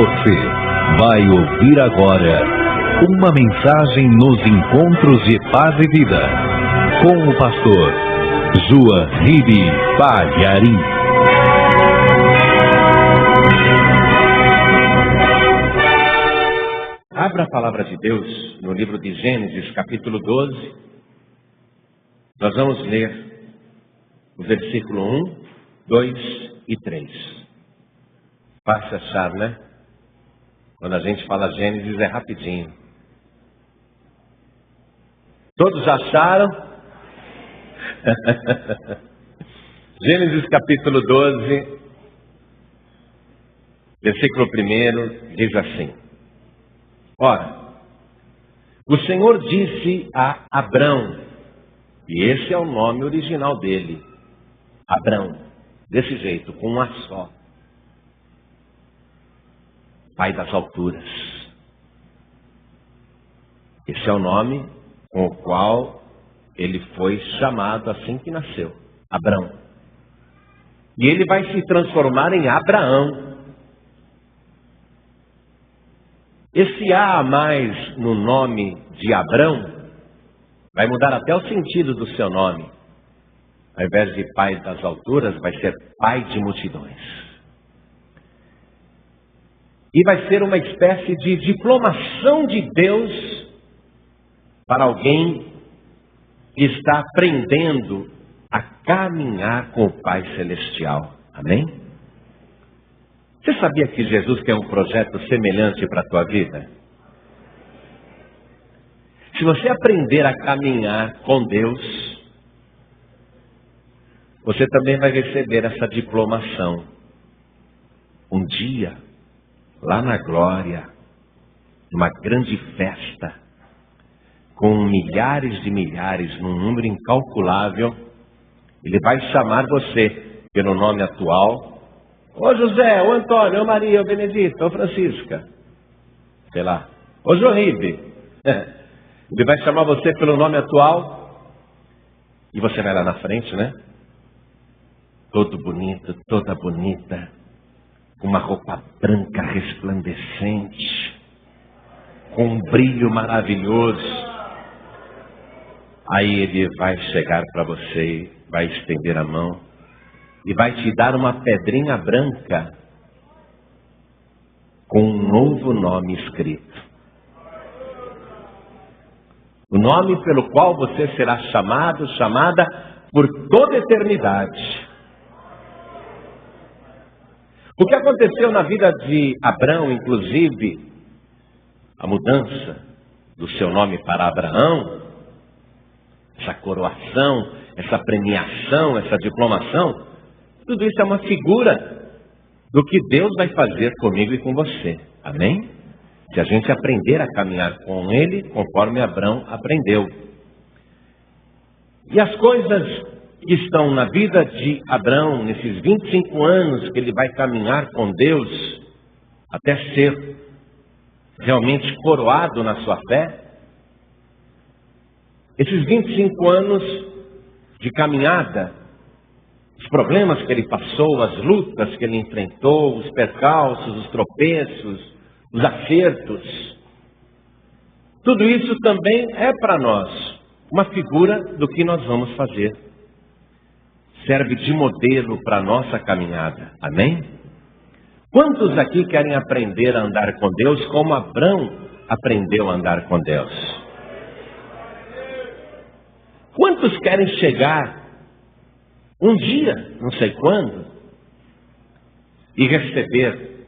Você vai ouvir agora uma mensagem nos encontros de paz e vida com o pastor Joahribe Palharim. Abra a palavra de Deus no livro de Gênesis, capítulo 12. Nós vamos ler o versículo 1, 2 e 3. Fácil achar, né? Quando a gente fala Gênesis é rapidinho. Todos acharam? Gênesis capítulo 12, versículo 1, diz assim: Ora, o Senhor disse a Abrão, e esse é o nome original dele, Abrão, desse jeito, com um A só, Pai das alturas. Esse é o nome com o qual ele foi chamado assim que nasceu, Abrão. E ele vai se transformar em Abraão. Esse A mais no nome de Abrão vai mudar até o sentido do seu nome. Ao invés de Pai das alturas, vai ser Pai de multidões. E vai ser uma espécie de diplomação de Deus para alguém que está aprendendo a caminhar com o Pai Celestial. Amém? Você sabia que Jesus quer um projeto semelhante para a tua vida? Se você aprender a caminhar com Deus, você também vai receber essa diplomação. Um dia, lá na glória, numa grande festa, com milhares de milhares, num número incalculável, ele vai chamar você pelo nome atual. Ô José, ô Antônio, ô Maria, ô Benedita, ô Francisca, sei lá, ô Joahribe. Ele vai chamar você pelo nome atual e você vai lá na frente, né? Todo bonito, toda bonita, com uma roupa branca resplandecente, com um brilho maravilhoso. Aí ele vai chegar para você, vai estender a mão e vai te dar uma pedrinha branca com um novo nome escrito. O nome pelo qual você será chamado, chamada por toda a eternidade. O que aconteceu na vida de Abrão, inclusive, a mudança do seu nome para Abraão, essa coroação, essa premiação, essa diplomação, tudo isso é uma figura do que Deus vai fazer comigo e com você. Amém? Se a gente aprender a caminhar com Ele, conforme Abrão aprendeu. E as coisas que estão na vida de Abrão, nesses 25 anos que ele vai caminhar com Deus, até ser realmente coroado na sua fé, esses 25 anos de caminhada, os problemas que ele passou, as lutas que ele enfrentou, os percalços, os tropeços, os acertos, tudo isso também é para nós uma figura do que nós vamos fazer. Serve de modelo para a nossa caminhada. Amém? Quantos aqui querem aprender a andar com Deus como Abrão aprendeu a andar com Deus? Quantos querem chegar um dia, não sei quando, e receber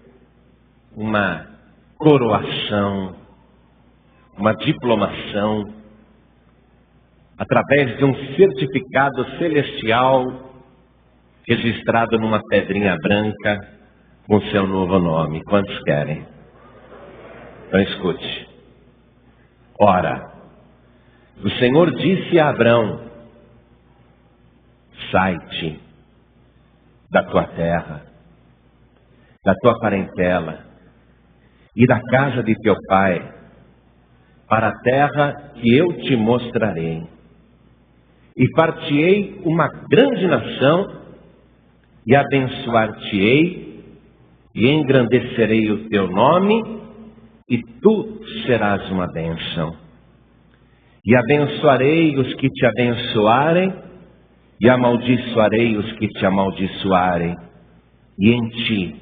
uma coroação, uma diplomação, através de um certificado celestial registrado numa pedrinha branca com seu novo nome? Quantos querem? Então escute. Ora, o Senhor disse a Abrão: sai-te da tua terra, da tua parentela e da casa de teu pai, para a terra que eu te mostrarei. E far-te-ei uma grande nação, e abençoar-te-ei, e engrandecerei o teu nome, e tu serás uma bênção. E abençoarei os que te abençoarem, e amaldiçoarei os que te amaldiçoarem. E em ti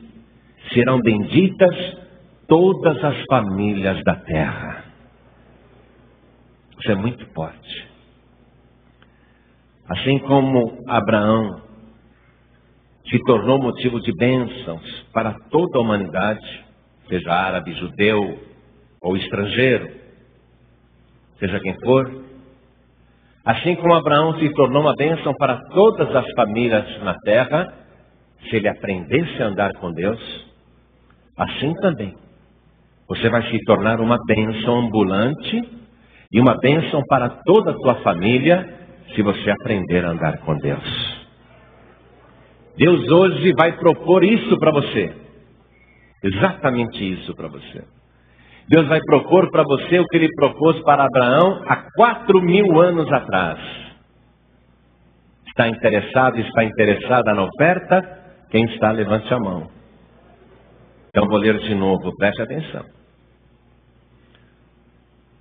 serão benditas todas as famílias da terra. Isso é muito forte. Assim como Abraão se tornou motivo de bênçãos para toda a humanidade, seja árabe, judeu ou estrangeiro, seja quem for. Assim como Abraão se tornou uma bênção para todas as famílias na terra, se ele aprendesse a andar com Deus, assim também você vai se tornar uma bênção ambulante e uma bênção para toda a tua família, se você aprender a andar com Deus. Deus hoje vai propor isso para você. Exatamente isso para você. Deus vai propor para você o que Ele propôs para Abraão há 4.000 anos atrás. Está interessado, está interessada na oferta? Quem está, levante a mão. Então vou ler de novo, preste atenção.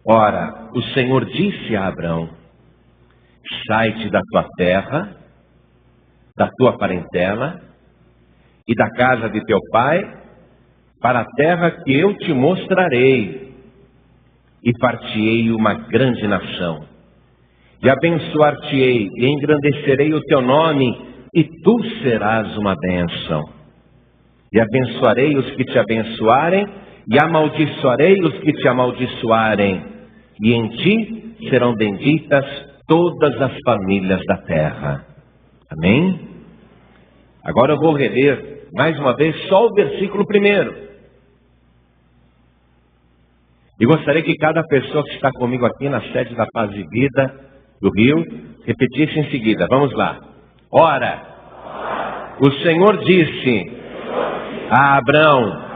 Ora, o Senhor disse a Abraão: sai-te da tua terra, da tua parentela e da casa de teu pai, para a terra que eu te mostrarei, e far-te-ei uma grande nação, e abençoar-te-ei, e engrandecerei o teu nome, e tu serás uma bênção. E abençoarei os que te abençoarem, e amaldiçoarei os que te amaldiçoarem, e em ti serão benditas todas as famílias da terra. Amém? Agora eu vou reler mais uma vez só o versículo 1. E gostaria que cada pessoa que está comigo aqui na sede da Paz e Vida do Rio repetisse em seguida. Vamos lá. Ora, o Senhor disse a Abraão: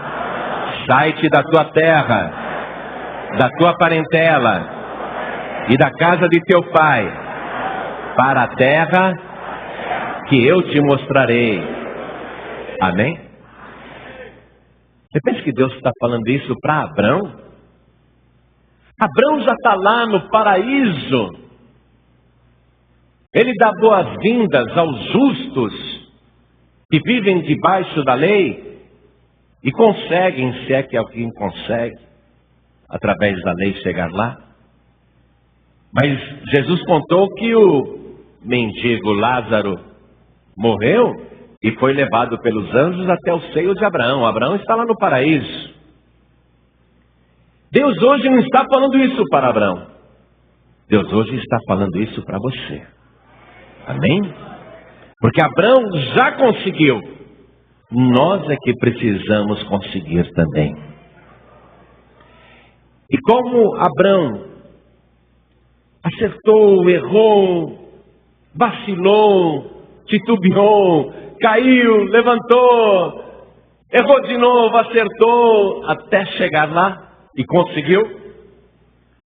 sai-te da tua terra, da tua parentela e da casa de teu pai, para a terra que eu te mostrarei. Amém? Você pensa que Deus está falando isso para Abraão? Abraão já está lá no paraíso. Ele dá boas-vindas aos justos que vivem debaixo da lei e conseguem, se é que alguém consegue, através da lei chegar lá. Mas Jesus contou que o mendigo Lázaro morreu e foi levado pelos anjos até o seio de Abraão. Abraão está lá no paraíso. Deus hoje não está falando isso para Abraão. Deus hoje está falando isso para você. Amém? Porque Abraão já conseguiu. Nós é que precisamos conseguir também. E como Abraão acertou, errou, vacilou, titubeou, caiu, levantou, errou de novo, acertou, até chegar lá e conseguiu,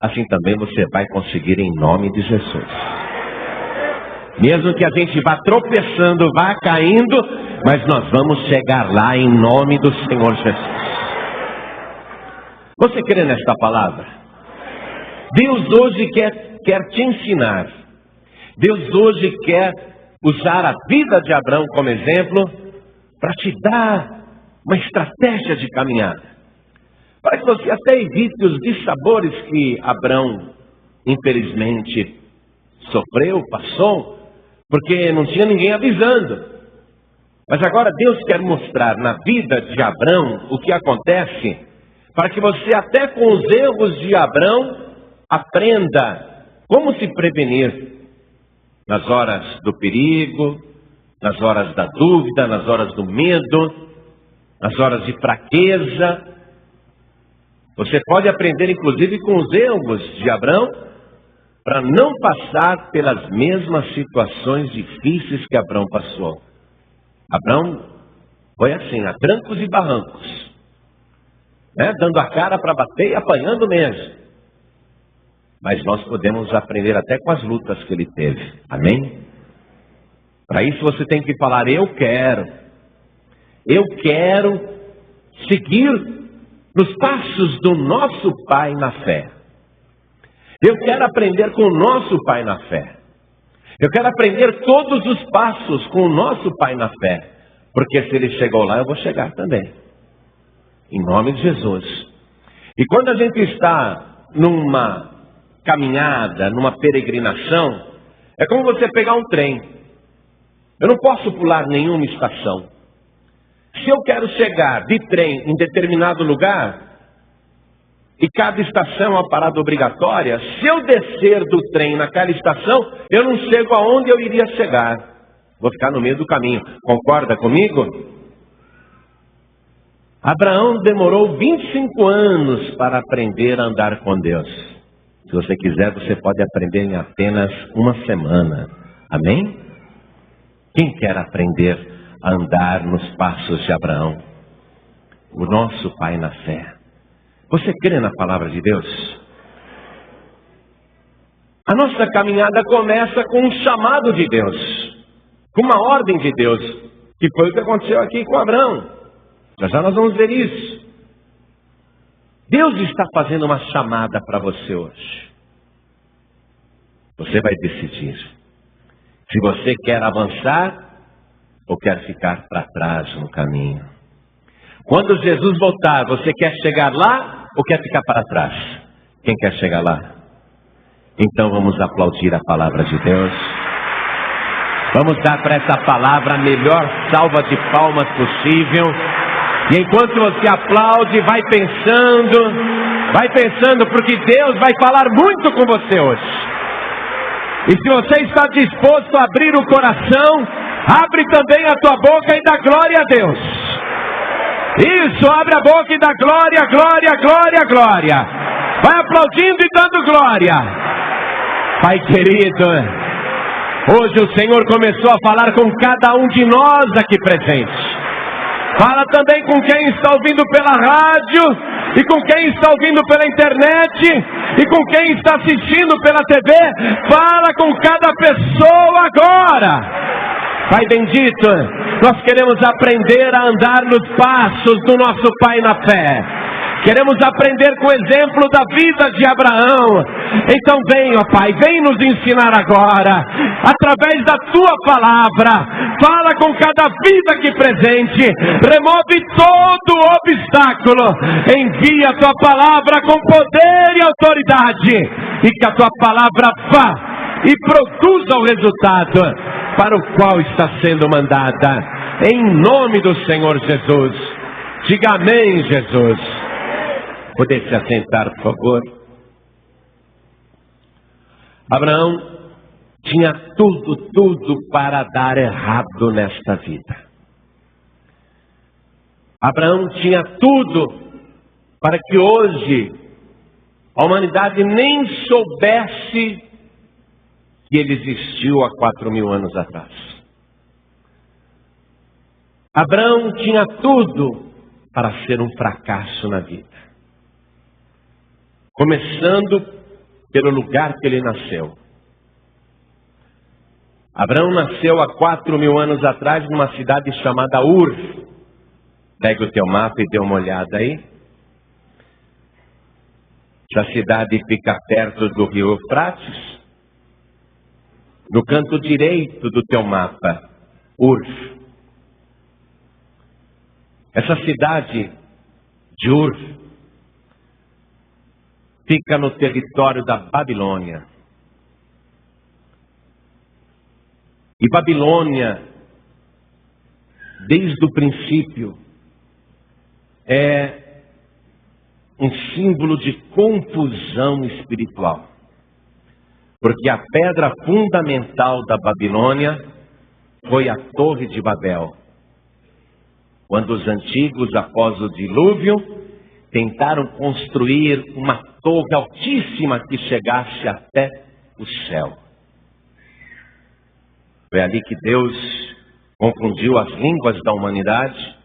assim também você vai conseguir em nome de Jesus. Mesmo que a gente vá tropeçando, vá caindo, mas nós vamos chegar lá em nome do Senhor Jesus. Você crê nesta palavra? Deus hoje quer te ensinar. Deus hoje quer usar a vida de Abraão como exemplo para te dar uma estratégia de caminhada. Para que você até evite os dissabores que Abraão, infelizmente, sofreu, passou, porque não tinha ninguém avisando. Mas agora Deus quer mostrar na vida de Abraão o que acontece, para que você até com os erros de Abraão aprenda como se prevenir nas horas do perigo, nas horas da dúvida, nas horas do medo, nas horas de fraqueza. Você pode aprender inclusive com os erros de Abraão, para não passar pelas mesmas situações difíceis que Abraão passou. Abraão foi assim, a trancos e barrancos, dando a cara para bater e apanhando mesmo. Mas nós podemos aprender até com as lutas que ele teve. Amém? Para isso você tem que falar: eu quero seguir nos passos do nosso pai na fé. Eu quero aprender com o nosso pai na fé. Eu quero aprender todos os passos com o nosso pai na fé. Porque se ele chegou lá, eu vou chegar também. Em nome de Jesus. E quando a gente está numa caminhada, numa peregrinação, é como você pegar um trem. Eu não posso pular nenhuma estação. Se eu quero chegar de trem em determinado lugar, e cada estação é uma parada obrigatória, se eu descer do trem naquela estação, eu não chego aonde eu iria chegar. Vou ficar no meio do caminho. Concorda comigo? Abraão demorou 25 anos para aprender a andar com Deus. Se você quiser, você pode aprender em apenas uma semana. Amém? Quem quer aprender a andar nos passos de Abraão? O nosso pai na fé. Você crê na palavra de Deus? A nossa caminhada começa com um chamado de Deus, com uma ordem de Deus, que foi o que aconteceu aqui com Abraão. Já nós vamos ver isso. Deus está fazendo uma chamada para você hoje. Você vai decidir se você quer avançar ou quer ficar para trás no caminho. Quando Jesus voltar, você quer chegar lá ou quer ficar para trás? Quem quer chegar lá? Então vamos aplaudir a palavra de Deus. Vamos dar para essa palavra a melhor salva de palmas possível. E enquanto você aplaude, vai pensando, porque Deus vai falar muito com você hoje. E se você está disposto a abrir o coração, abre também a tua boca e dá glória a Deus. Isso, abre a boca e dá glória, glória, glória, glória. Vai aplaudindo e dando glória. Pai querido, hoje o Senhor começou a falar com cada um de nós aqui presentes. Fala também com quem está ouvindo pela rádio, e com quem está ouvindo pela internet, e com quem está assistindo pela TV. Fala com cada pessoa agora. Pai bendito, nós queremos aprender a andar nos passos do nosso Pai na fé. Queremos aprender com o exemplo da vida de Abraão. Então vem, ó Pai, vem nos ensinar agora, através da Tua palavra. Fala com cada vida aqui presente. Remove todo o obstáculo. Envia a Tua palavra com poder e autoridade. E que a Tua palavra vá e produza o resultado para o qual está sendo mandada. Em nome do Senhor Jesus. Diga amém, Jesus. Poder se assentar, por favor. Abraão tinha tudo para dar errado nesta vida. Abraão tinha tudo para que hoje a humanidade nem soubesse que ele existiu há 4.000 anos atrás. Abraão tinha tudo para ser um fracasso na vida. Começando pelo lugar que ele nasceu. Abraão nasceu há 4.000 anos atrás numa cidade chamada Ur. Pega o teu mapa e dê uma olhada aí. Essa cidade fica perto do rio Eufrates. No canto direito do teu mapa, Ur. Essa cidade de Ur fica no território da Babilônia. E Babilônia, desde o princípio, é um símbolo de confusão espiritual. Porque a pedra fundamental da Babilônia foi a Torre de Babel. Quando os antigos, após o dilúvio, tentaram construir uma torre altíssima que chegasse até o céu. Foi ali que Deus confundiu as línguas da humanidade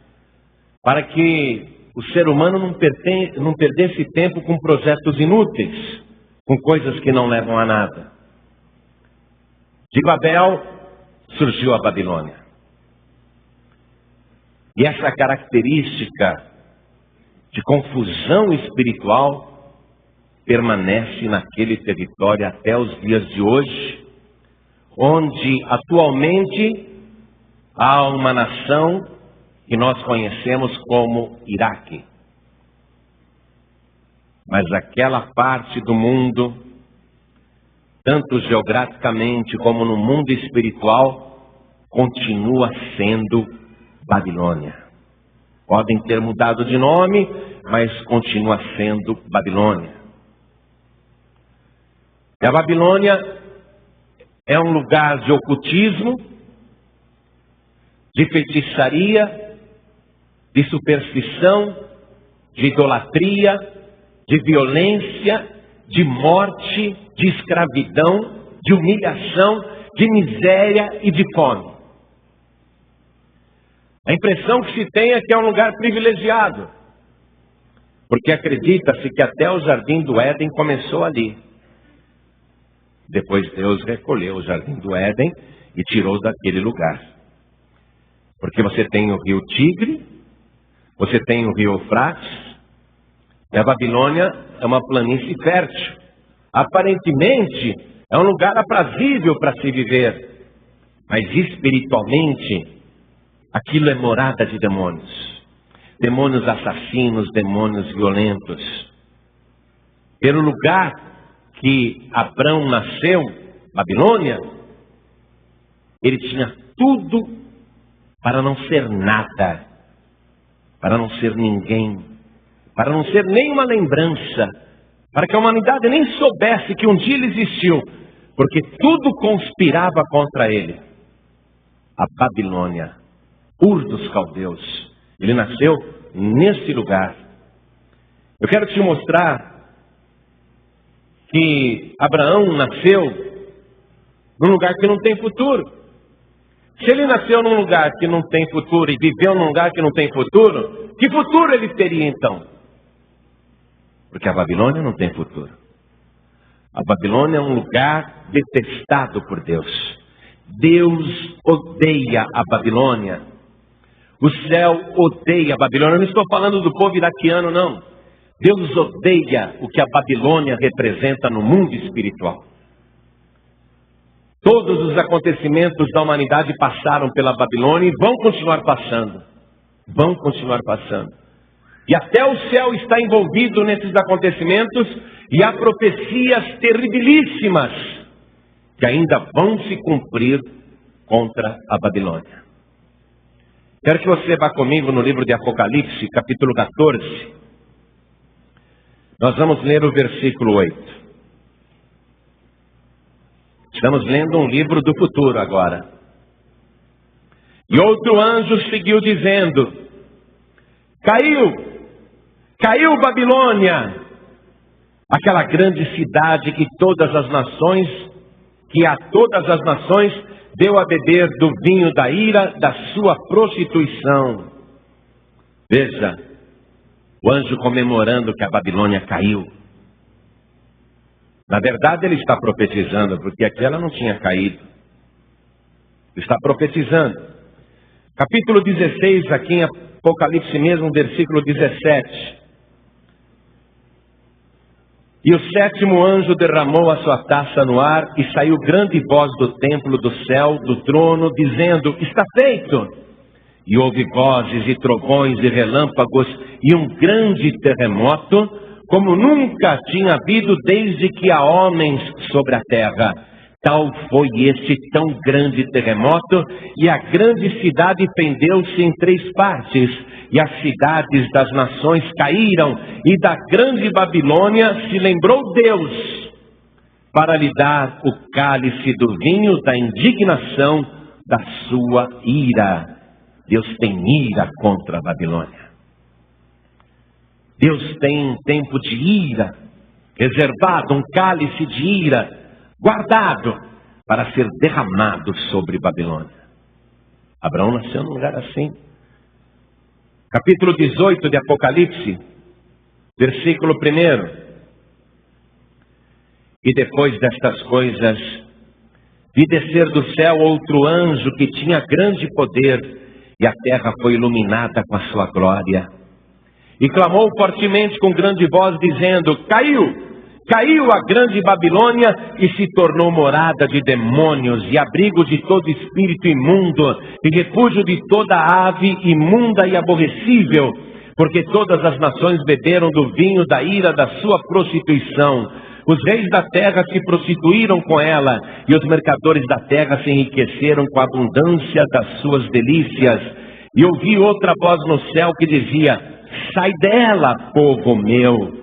para que o ser humano não perdesse tempo com projetos inúteis, com coisas que não levam a nada. De Babel surgiu a Babilônia. E essa característica de confusão espiritual, permanece naquele território até os dias de hoje, onde atualmente há uma nação que nós conhecemos como Iraque. Mas aquela parte do mundo, tanto geograficamente como no mundo espiritual, continua sendo Babilônia. Podem ter mudado de nome, mas continua sendo Babilônia. E a Babilônia é um lugar de ocultismo, de feitiçaria, de superstição, de idolatria, de violência, de morte, de escravidão, de humilhação, de miséria e de fome. A impressão que se tem é que é um lugar privilegiado, porque acredita-se que até o Jardim do Éden começou ali. Depois Deus recolheu o Jardim do Éden e tirou daquele lugar. Porque você tem o rio Tigre, você tem o rio Eufrates, e a Babilônia é uma planície fértil. Aparentemente é um lugar aprazível para se viver, mas espiritualmente aquilo é morada de demônios. Demônios assassinos, demônios violentos. Pelo lugar que Abrão nasceu, Babilônia, ele tinha tudo para não ser nada, para não ser ninguém, para não ser nenhuma lembrança, para que a humanidade nem soubesse que um dia ele existiu, porque tudo conspirava contra ele. A Babilônia, Ur dos Caldeus, ele nasceu nesse lugar. Eu quero te mostrar que Abraão nasceu num lugar que não tem futuro. Se ele nasceu num lugar que não tem futuro e viveu num lugar que não tem futuro, que futuro ele teria então? Porque a Babilônia não tem futuro. A Babilônia é um lugar detestado por Deus. Deus odeia a Babilônia. O céu odeia a Babilônia. Eu não estou falando do povo iraquiano, não. Deus odeia o que a Babilônia representa no mundo espiritual. Todos os acontecimentos da humanidade passaram pela Babilônia e vão continuar passando. Vão continuar passando. E até o céu está envolvido nesses acontecimentos, e há profecias terribilíssimas que ainda vão se cumprir contra a Babilônia. Quero que você vá comigo no livro de Apocalipse, capítulo 14. Nós vamos ler o versículo 8. Estamos lendo um livro do futuro agora. E outro anjo seguiu dizendo: Caiu Babilônia, aquela grande cidade que a todas as nações deu a beber do vinho da ira da sua prostituição. Veja, o anjo comemorando que a Babilônia caiu. Na verdade ele está profetizando, porque aqui ela não tinha caído. Está profetizando. Capítulo 16, aqui em Apocalipse mesmo, versículo 17. E o sétimo anjo derramou a sua taça no ar, e saiu grande voz do templo, do céu, do trono, dizendo: está feito! E houve vozes e trovões e relâmpagos, e um grande terremoto, como nunca tinha havido desde que há homens sobre a terra. Tal foi este tão grande terremoto, e a grande cidade fendeu-se em 3 partes, e as cidades das nações caíram, e da grande Babilônia se lembrou Deus, para lhe dar o cálice do vinho da indignação da sua ira. Deus tem ira contra a Babilônia. Deus tem um tempo de ira reservado, um cálice de ira guardado para ser derramado sobre Babilônia. Abraão nasceu num lugar assim. Capítulo 18 de Apocalipse, versículo 1. E depois destas coisas, vi descer do céu outro anjo que tinha grande poder, e a terra foi iluminada com a sua glória. e clamou fortemente com grande voz, dizendo: Caiu a grande Babilônia e se tornou morada de demônios e abrigo de todo espírito imundo e refúgio de toda ave imunda e aborrecível, porque todas as nações beberam do vinho da ira da sua prostituição. Os reis da terra se prostituíram com ela e os mercadores da terra se enriqueceram com a abundância das suas delícias. E ouvi outra voz no céu que dizia: sai dela, povo meu,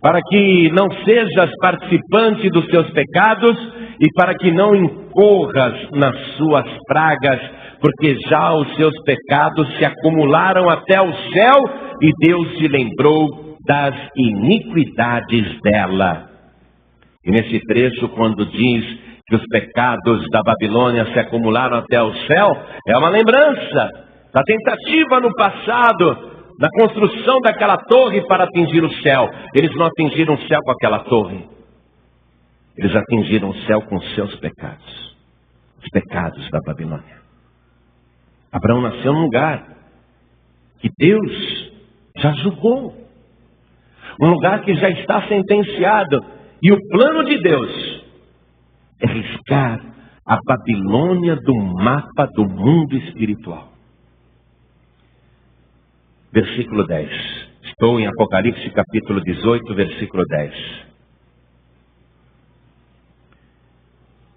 para que não sejas participante dos seus pecados e para que não incorras nas suas pragas, porque já os seus pecados se acumularam até o céu e Deus se lembrou das iniquidades dela. E nesse trecho, quando diz que os pecados da Babilônia se acumularam até o céu, é uma lembrança da tentativa no passado, da construção daquela torre para atingir o céu. Eles não atingiram o céu com aquela torre. Eles atingiram o céu com seus pecados. Os pecados da Babilônia. Abraão nasceu num lugar que Deus já julgou. Um lugar que já está sentenciado. E o plano de Deus é riscar a Babilônia do mapa do mundo espiritual. Versículo 10. Estou em Apocalipse capítulo 18, versículo 10.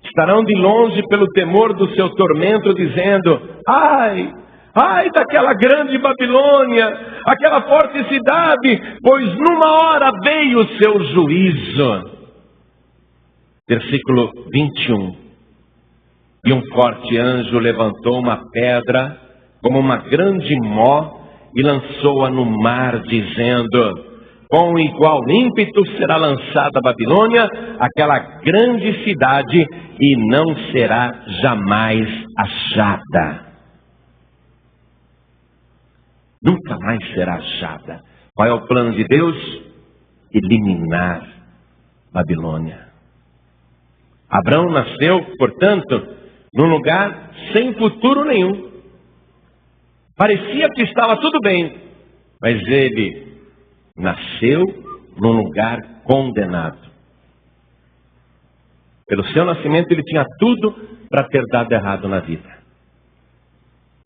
Estarão de longe pelo temor do seu tormento, dizendo: ai, ai daquela grande Babilônia, aquela forte cidade, pois numa hora veio o seu juízo. Versículo 21. E um forte anjo levantou uma pedra como uma grande mó e lançou-a no mar, dizendo: com igual ímpeto será lançada a Babilônia, aquela grande cidade, e não será jamais achada. Nunca mais será achada. Qual é o plano de Deus? Eliminar Babilônia. Abraão nasceu, portanto, num lugar sem futuro nenhum. Parecia que estava tudo bem, mas ele nasceu num lugar condenado. Pelo seu nascimento ele tinha tudo para ter dado errado na vida.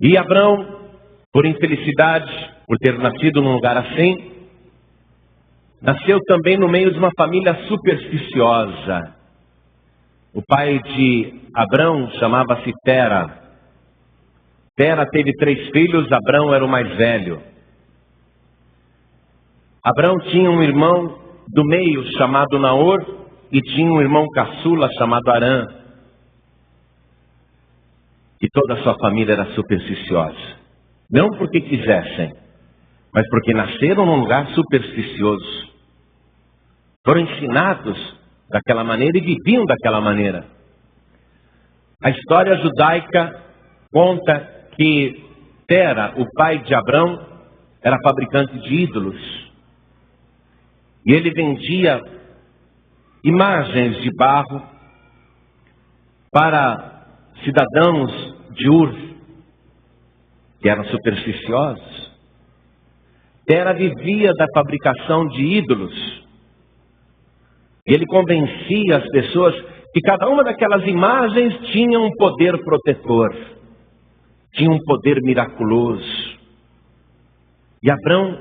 E Abraão, por infelicidade, por ter nascido num lugar assim, nasceu também no meio de uma família supersticiosa. O pai de Abraão chamava-se Tera. Tera teve 3 filhos, Abraão era o mais velho. Abraão tinha um irmão do meio chamado Naor e tinha um irmão caçula chamado Arã. E toda a sua família era supersticiosa. Não porque quisessem, mas porque nasceram num lugar supersticioso. Foram ensinados daquela maneira e viviam daquela maneira. A história judaica conta que Tera, o pai de Abraão, era fabricante de ídolos. E ele vendia imagens de barro para cidadãos de Ur, que eram supersticiosos. Tera vivia da fabricação de ídolos. Ele convencia as pessoas que cada uma daquelas imagens tinha um poder protetor, tinha um poder miraculoso. E Abraão,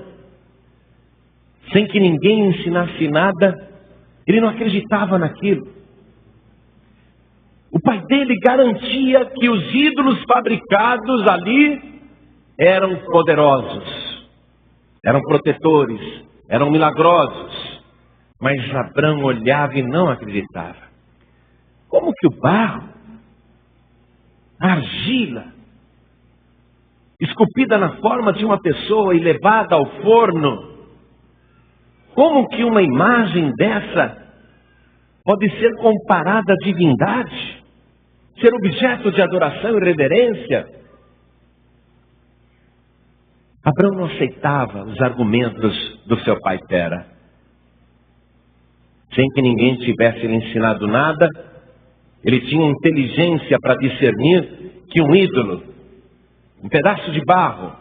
sem que ninguém ensinasse nada, ele não acreditava naquilo. O pai dele garantia que os ídolos fabricados ali eram poderosos, eram protetores, eram milagrosos. Mas Abraão olhava e não acreditava. Como que o barro, a argila, esculpida na forma de uma pessoa e levada ao forno, como que uma imagem dessa pode ser comparada à divindade? Ser objeto de adoração e reverência? Abraão não aceitava os argumentos do seu pai Tera. Sem que ninguém tivesse lhe ensinado nada, ele tinha inteligência para discernir que um ídolo, um pedaço de barro,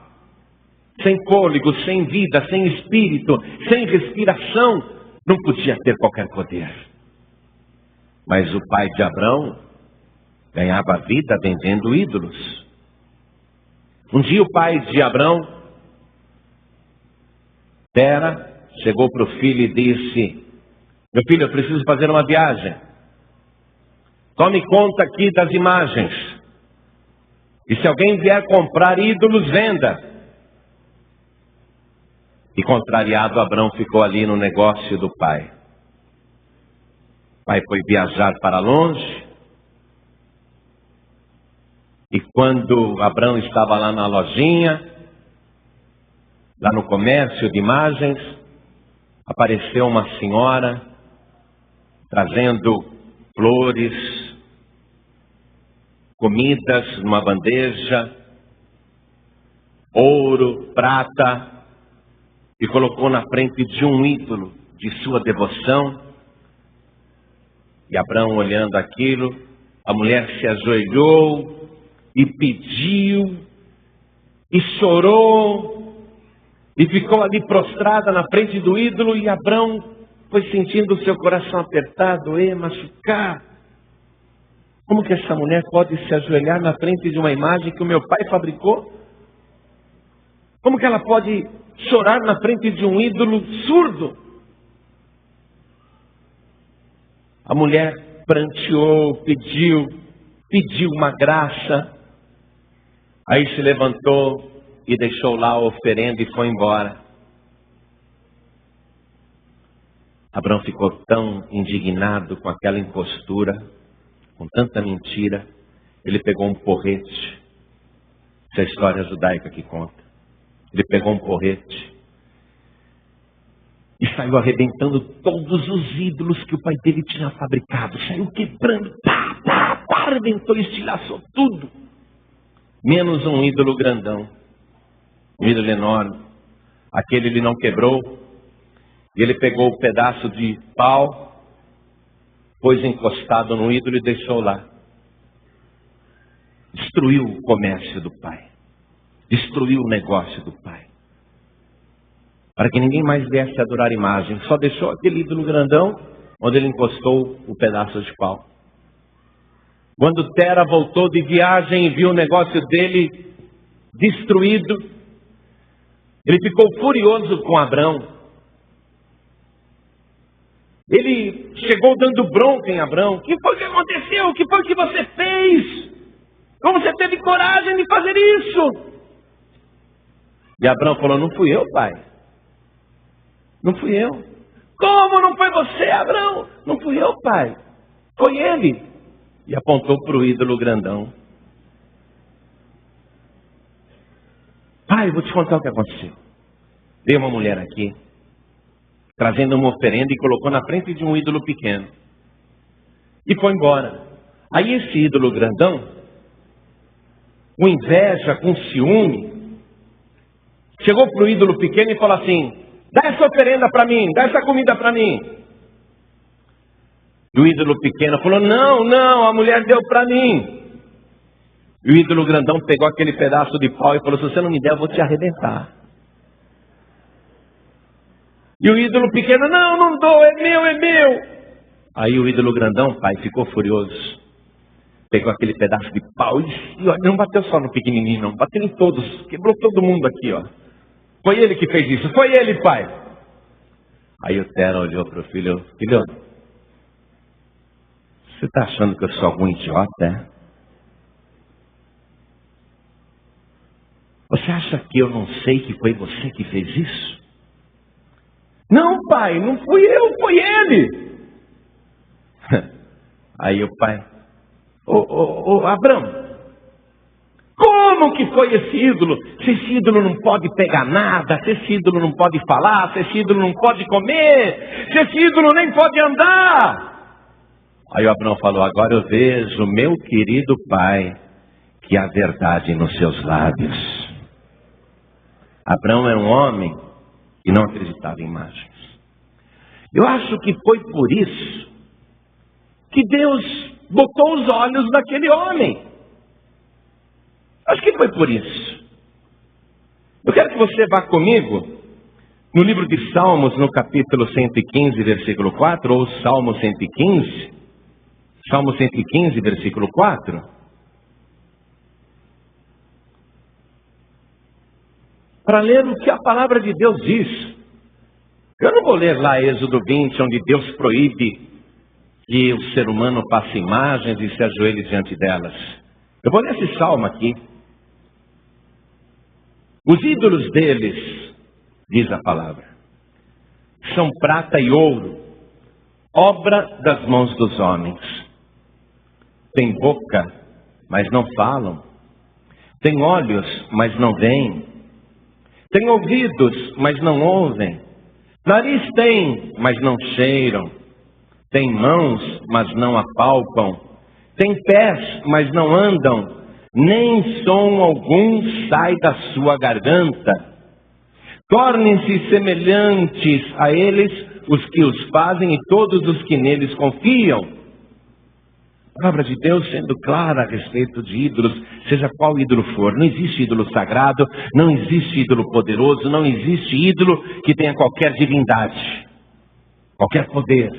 sem fôlego, sem vida, sem espírito, sem respiração, não podia ter qualquer poder. Mas o pai de Abrão ganhava vida vendendo ídolos. Um dia o pai de Abrão, Tera, chegou para o filho e disse: meu filho, eu preciso fazer uma viagem. Tome conta aqui das imagens. E se alguém vier comprar ídolos, venda. E contrariado, Abrão ficou ali no negócio do pai. O pai foi viajar para longe. E quando Abrão estava lá na lojinha, lá no comércio de imagens, apareceu uma senhora trazendo flores, comidas numa bandeja, ouro, prata, e colocou na frente de um ídolo de sua devoção. E Abrão, olhando aquilo, a mulher se ajoelhou e pediu, e chorou, e ficou ali prostrada na frente do ídolo, e Abrão foi sentindo o seu coração apertado e machucar. Como que essa mulher pode se ajoelhar na frente de uma imagem que o meu pai fabricou? Como que ela pode chorar na frente de um ídolo surdo? A mulher pranteou, pediu uma graça. Aí se levantou e deixou lá a oferenda e foi embora. Abrão ficou tão indignado com aquela impostura, com tanta mentira, ele pegou um porrete. Essa é a história judaica que conta. Ele pegou um porrete e saiu arrebentando todos os ídolos que o pai dele tinha fabricado. Saiu quebrando, arrebentou e estilhaçou tudo. Menos um ídolo grandão, um ídolo enorme. Aquele ele não quebrou. E ele pegou o pedaço de pau, pôs encostado no ídolo e deixou lá. Destruiu o comércio do pai. Destruiu o negócio do pai. Para que ninguém mais viesse adorar a imagem. Só deixou aquele ídolo grandão, onde ele encostou o pedaço de pau. Quando Tera voltou de viagem e viu o negócio dele destruído, ele ficou furioso com Abrão. Ele chegou dando bronca em Abrão. O que foi que aconteceu? O que foi que você fez? Como você teve coragem de fazer isso? E Abrão falou: não fui eu, pai. Não fui eu. Como não foi você, Abrão? Não fui eu, pai. Foi ele. E apontou para o ídolo grandão. Pai, vou te contar o que aconteceu. Veio uma mulher aqui, trazendo uma oferenda e colocou na frente de um ídolo pequeno. E foi embora. Aí esse ídolo grandão, com inveja, com ciúme, chegou para o ídolo pequeno e falou assim: dá essa oferenda para mim, dá essa comida para mim. E o ídolo pequeno falou: não, a mulher deu para mim. E o ídolo grandão pegou aquele pedaço de pau e falou: se você não me der, eu vou te arrebentar. E o ídolo pequeno: não dou, é meu. Aí o ídolo grandão, pai, ficou furioso. Pegou aquele pedaço de pau e ó, não bateu só no pequenininho, não. Bateu em todos, quebrou todo mundo aqui, ó. Foi ele que fez isso, foi ele, pai. Aí o Tera olhou para o filho: filho, você está achando que eu sou algum idiota, é? Você acha que eu não sei que foi você que fez isso? Não, pai, não fui eu, foi ele. Aí o pai: Abrão, como que foi esse ídolo? Se esse ídolo não pode pegar nada, se esse ídolo não pode falar, se esse ídolo não pode comer, se esse ídolo nem pode andar. Aí o Abrão falou: agora eu vejo, meu querido pai, que há verdade nos seus lábios. Abrão era um homem que não acreditava em imagens. Eu acho que foi por isso que Deus botou os olhos naquele homem. Acho que foi por isso. Eu quero que você vá comigo no livro de Salmos, no capítulo 115, versículo 4, ou Salmo 115. Salmo 115, versículo 4. Para ler o que a palavra de Deus diz. Eu não vou ler lá Êxodo 20, onde Deus proíbe que o ser humano faça imagens e se ajoelhe diante delas. Eu vou ler esse salmo aqui. Os ídolos deles, diz a palavra, são prata e ouro, obra das mãos dos homens. Tem boca, mas não falam. Tem olhos, mas não veem. Tem ouvidos, mas não ouvem. Nariz tem, mas não cheiram. Tem mãos, mas não apalpam. Tem pés, mas não andam. Nem som algum sai da sua garganta. Tornem-se semelhantes a eles os que os fazem e todos os que neles confiam. A palavra de Deus sendo clara a respeito de ídolos, seja qual ídolo for. Não existe ídolo sagrado, não existe ídolo poderoso, não existe ídolo que tenha qualquer divindade, qualquer poder,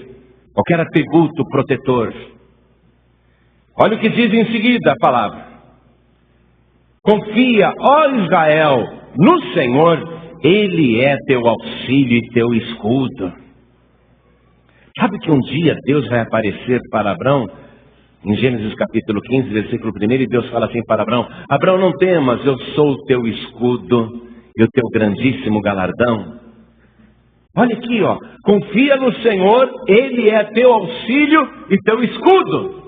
qualquer atributo protetor. Olha o que diz em seguida a palavra. Confia, ó Israel, no Senhor, Ele é teu auxílio e teu escudo. Sabe que um dia Deus vai aparecer para Abrão? Em Gênesis capítulo 15, versículo 1, e Deus fala assim para Abrão: Abrão, não temas, eu sou o teu escudo e o teu grandíssimo galardão. Olha aqui, ó, confia no Senhor, Ele é teu auxílio e teu escudo.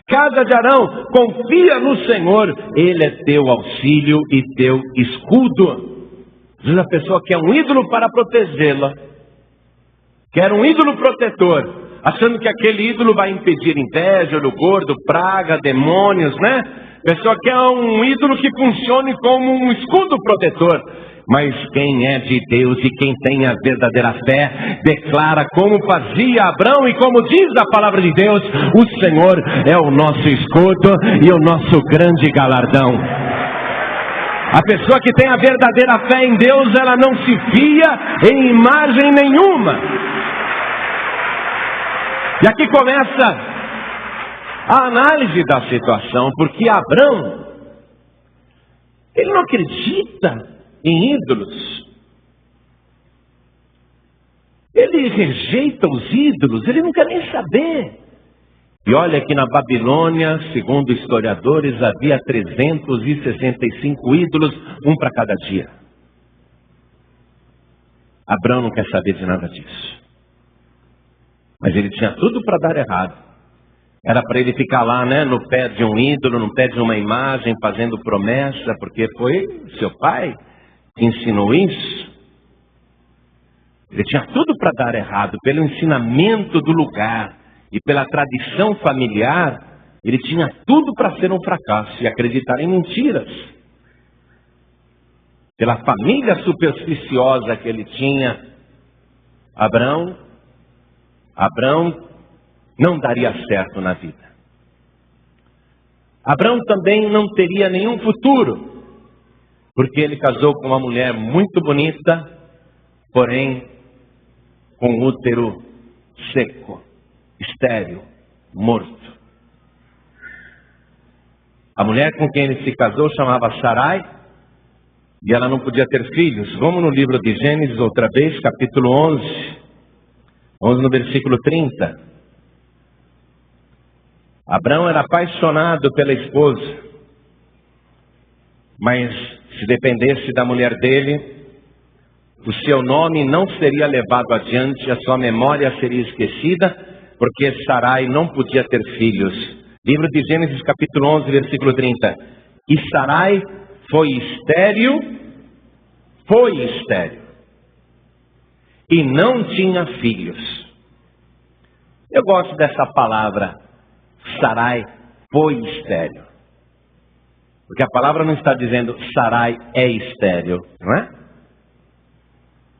Casa de Arão, confia no Senhor, Ele é teu auxílio e teu escudo. Às vezes a pessoa quer um ídolo para protegê-la, quer um ídolo protetor, achando que aquele ídolo vai impedir inveja, olho gordo, praga, demônios, né? A pessoa quer um ídolo que funcione como um escudo protetor. Mas quem é de Deus e quem tem a verdadeira fé, declara como fazia Abrão e como diz a palavra de Deus: o Senhor é o nosso escudo e o nosso grande galardão. A pessoa que tem a verdadeira fé em Deus, ela não se fia em imagem nenhuma. E aqui começa a análise da situação, porque Abrão, ele não acredita em ídolos. Ele rejeita os ídolos, ele não quer nem saber. E olha que na Babilônia, segundo historiadores, havia 365 ídolos, um para cada dia. Abrão não quer saber de nada disso. Mas ele tinha tudo para dar errado. Era para ele ficar lá, né, no pé de um ídolo, no pé de uma imagem, fazendo promessa, porque foi seu pai que ensinou isso. Ele tinha tudo para dar errado, pelo ensinamento do lugar e pela tradição familiar, ele tinha tudo para ser um fracasso e acreditar em mentiras. Pela família supersticiosa que ele tinha, Abrão não daria certo na vida. Abrão também não teria nenhum futuro, porque ele casou com uma mulher muito bonita, porém com útero seco, estéril, morto. A mulher com quem ele se casou chamava Sarai, e ela não podia ter filhos. Vamos no livro de Gênesis outra vez, capítulo 11. Vamos no versículo 30. Abrão era apaixonado pela esposa, mas se dependesse da mulher dele, o seu nome não seria levado adiante, a sua memória seria esquecida, porque Sarai não podia ter filhos. Livro de Gênesis capítulo 11, versículo 30. E Sarai foi estéril, e não tinha filhos. Eu gosto dessa palavra, Sarai foi estéril. Porque a palavra não está dizendo Sarai é estéril, não é?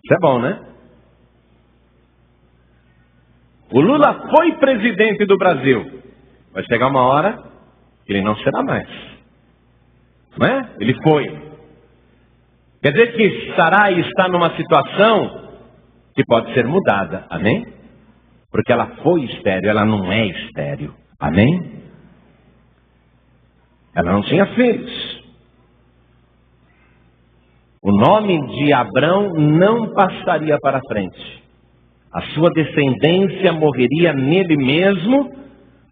Isso é bom, né? O Lula foi presidente do Brasil. Vai chegar uma hora que ele não será mais. Não é? Ele foi. Quer dizer que Sarai está numa situação que pode ser mudada, amém? Porque ela foi estéril, ela não é estéril, amém? Ela não tinha filhos. O nome de Abrão não passaria para frente. A sua descendência morreria nele mesmo,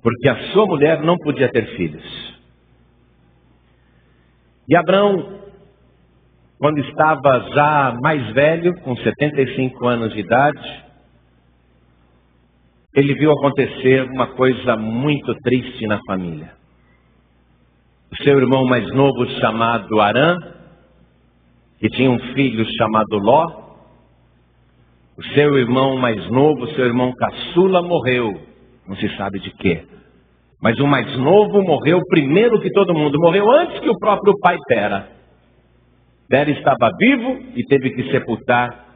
porque a sua mulher não podia ter filhos. E Abrão, quando estava já mais velho, com 75 anos de idade, ele viu acontecer uma coisa muito triste na família. O seu irmão mais novo, chamado Arã, que tinha um filho chamado Ló, o seu irmão mais novo, seu irmão caçula, morreu. Não se sabe de quê. Mas o mais novo morreu primeiro que todo mundo. Morreu antes que o próprio pai Tera. Tera estava vivo e teve que sepultar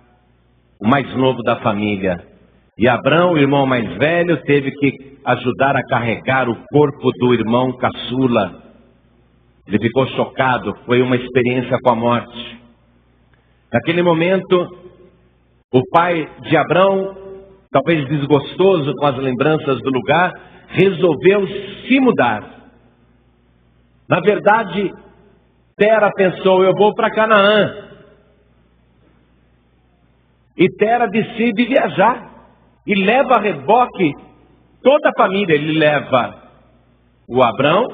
o mais novo da família. E Abrão, o irmão mais velho, teve que ajudar a carregar o corpo do irmão caçula. Ele ficou chocado, foi uma experiência com a morte. Naquele momento, o pai de Abrão, talvez desgostoso com as lembranças do lugar, resolveu se mudar. Na verdade, Tera pensou, eu vou para Canaã. E Tera decide viajar. E leva a reboque toda a família. Ele leva o Abrão,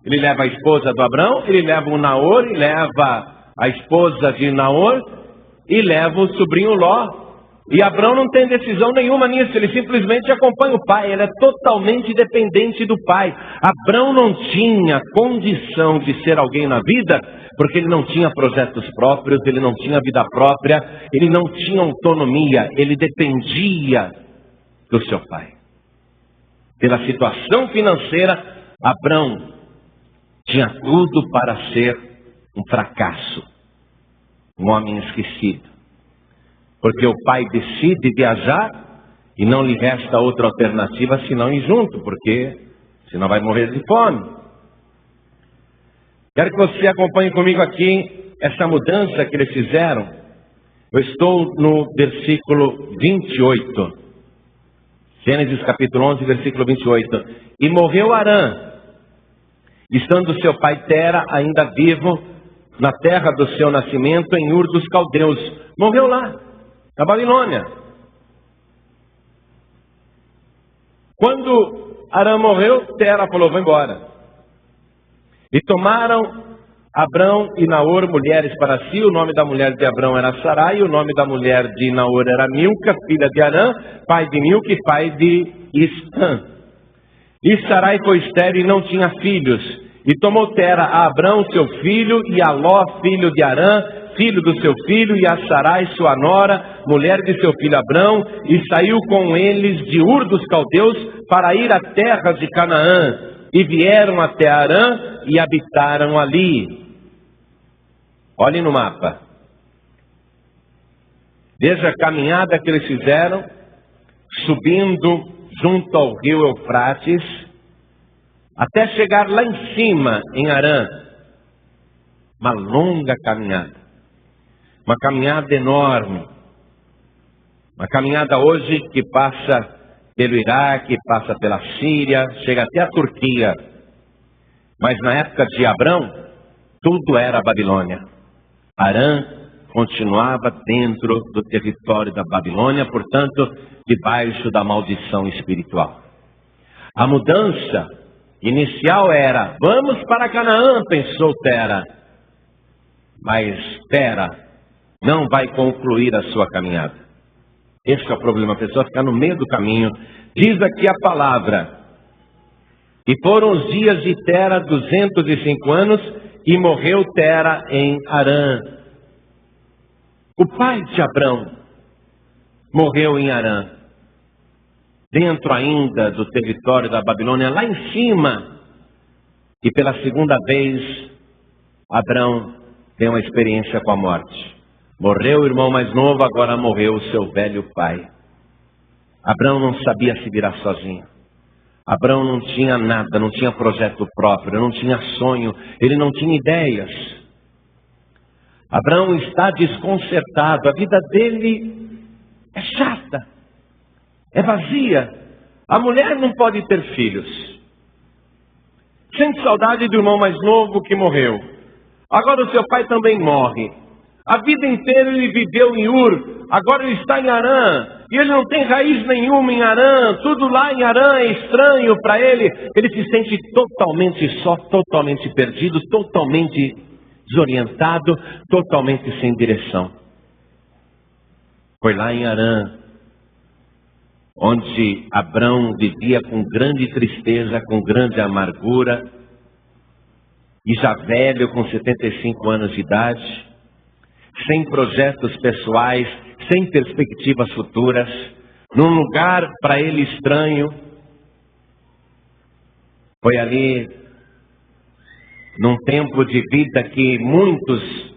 ele leva a esposa do Abrão, ele leva o Naor, ele leva a esposa de Naor, e leva o sobrinho Ló. E Abrão não tem decisão nenhuma nisso, ele simplesmente acompanha o pai, ele é totalmente dependente do pai. Abrão não tinha condição de ser alguém na vida, porque ele não tinha projetos próprios, ele não tinha vida própria, ele não tinha autonomia, ele dependia do seu pai. Pela situação financeira, Abrão tinha tudo para ser um fracasso, um homem esquecido. Porque o pai decide viajar e não lhe resta outra alternativa senão ir junto, porque senão vai morrer de fome. Quero que você acompanhe comigo aqui essa mudança que eles fizeram. Eu estou no versículo 28. Gênesis capítulo 11, versículo 28. E morreu Arã, estando seu pai Tera ainda vivo, na terra do seu nascimento, em Ur dos Caldeus. Morreu lá, na Babilônia. Quando Arã morreu, Tera falou, vou embora. E tomaram Abrão e Naor mulheres para si. O nome da mulher de Abrão era Sarai, e o nome da mulher de Naor era Milca, filha de Arã, pai de Milca e pai de Istã. E Sarai foi estéril e não tinha filhos. E tomou Tera a Abrão, seu filho, e a Ló, filho de Arã, filho do seu filho, e a Sarai, sua nora, mulher de seu filho Abrão, e saiu com eles de Ur dos Caldeus para ir à terra de Canaã. E vieram até Arã e habitaram ali. Olhem no mapa. Veja a caminhada que eles fizeram, subindo junto ao rio Eufrates, até chegar lá em cima, em Arã. Uma longa caminhada. Uma caminhada enorme. Uma caminhada hoje que passa pelo Iraque, passa pela Síria, chega até a Turquia. Mas na época de Abrão, tudo era Babilônia. Arã continuava dentro do território da Babilônia, portanto, debaixo da maldição espiritual. A mudança inicial era, vamos para Canaã, pensou Tera. Mas Tera não vai concluir a sua caminhada. Esse é o problema, a pessoa ficar no meio do caminho. Diz aqui a palavra. E foram os dias de Tera 205 anos, e morreu Tera em Arã. O pai de Abrão morreu em Arã, dentro ainda do território da Babilônia, lá em cima. E pela segunda vez, Abrão tem uma experiência com a morte. Morreu o irmão mais novo, agora morreu o seu velho pai. Abrão não sabia se virar sozinho. Abrão não tinha nada, não tinha projeto próprio, não tinha sonho, ele não tinha ideias. Abraão está desconcertado, a vida dele é chata, é vazia. A mulher não pode ter filhos. Sente saudade do irmão mais novo que morreu. Agora o seu pai também morre. A vida inteira ele viveu em Ur, agora ele está em Harã. E ele não tem raiz nenhuma em Harã, tudo lá em Harã é estranho para ele. Ele se sente totalmente só, totalmente perdido, totalmente desorientado, totalmente sem direção. Foi lá em Harã, onde Abrão vivia com grande tristeza, com grande amargura, e já velho, com 75 anos de idade, sem projetos pessoais, sem perspectivas futuras, num lugar para ele estranho. Foi ali, num tempo de vida que muitos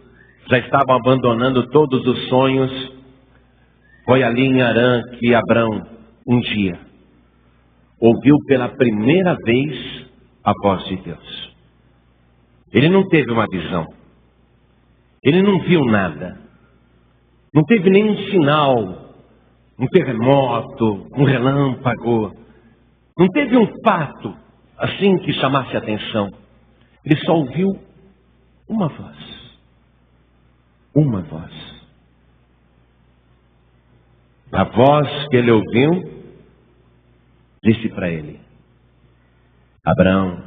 já estavam abandonando todos os sonhos. Foi ali em Harã que Abrão, um dia, ouviu pela primeira vez a voz de Deus. Ele não teve uma visão. Ele não viu nada. Não teve nenhum sinal, um terremoto, um relâmpago. Não teve um fato assim que chamasse a atenção. Ele só ouviu uma voz. Uma voz. A voz que ele ouviu disse para ele: Abraão,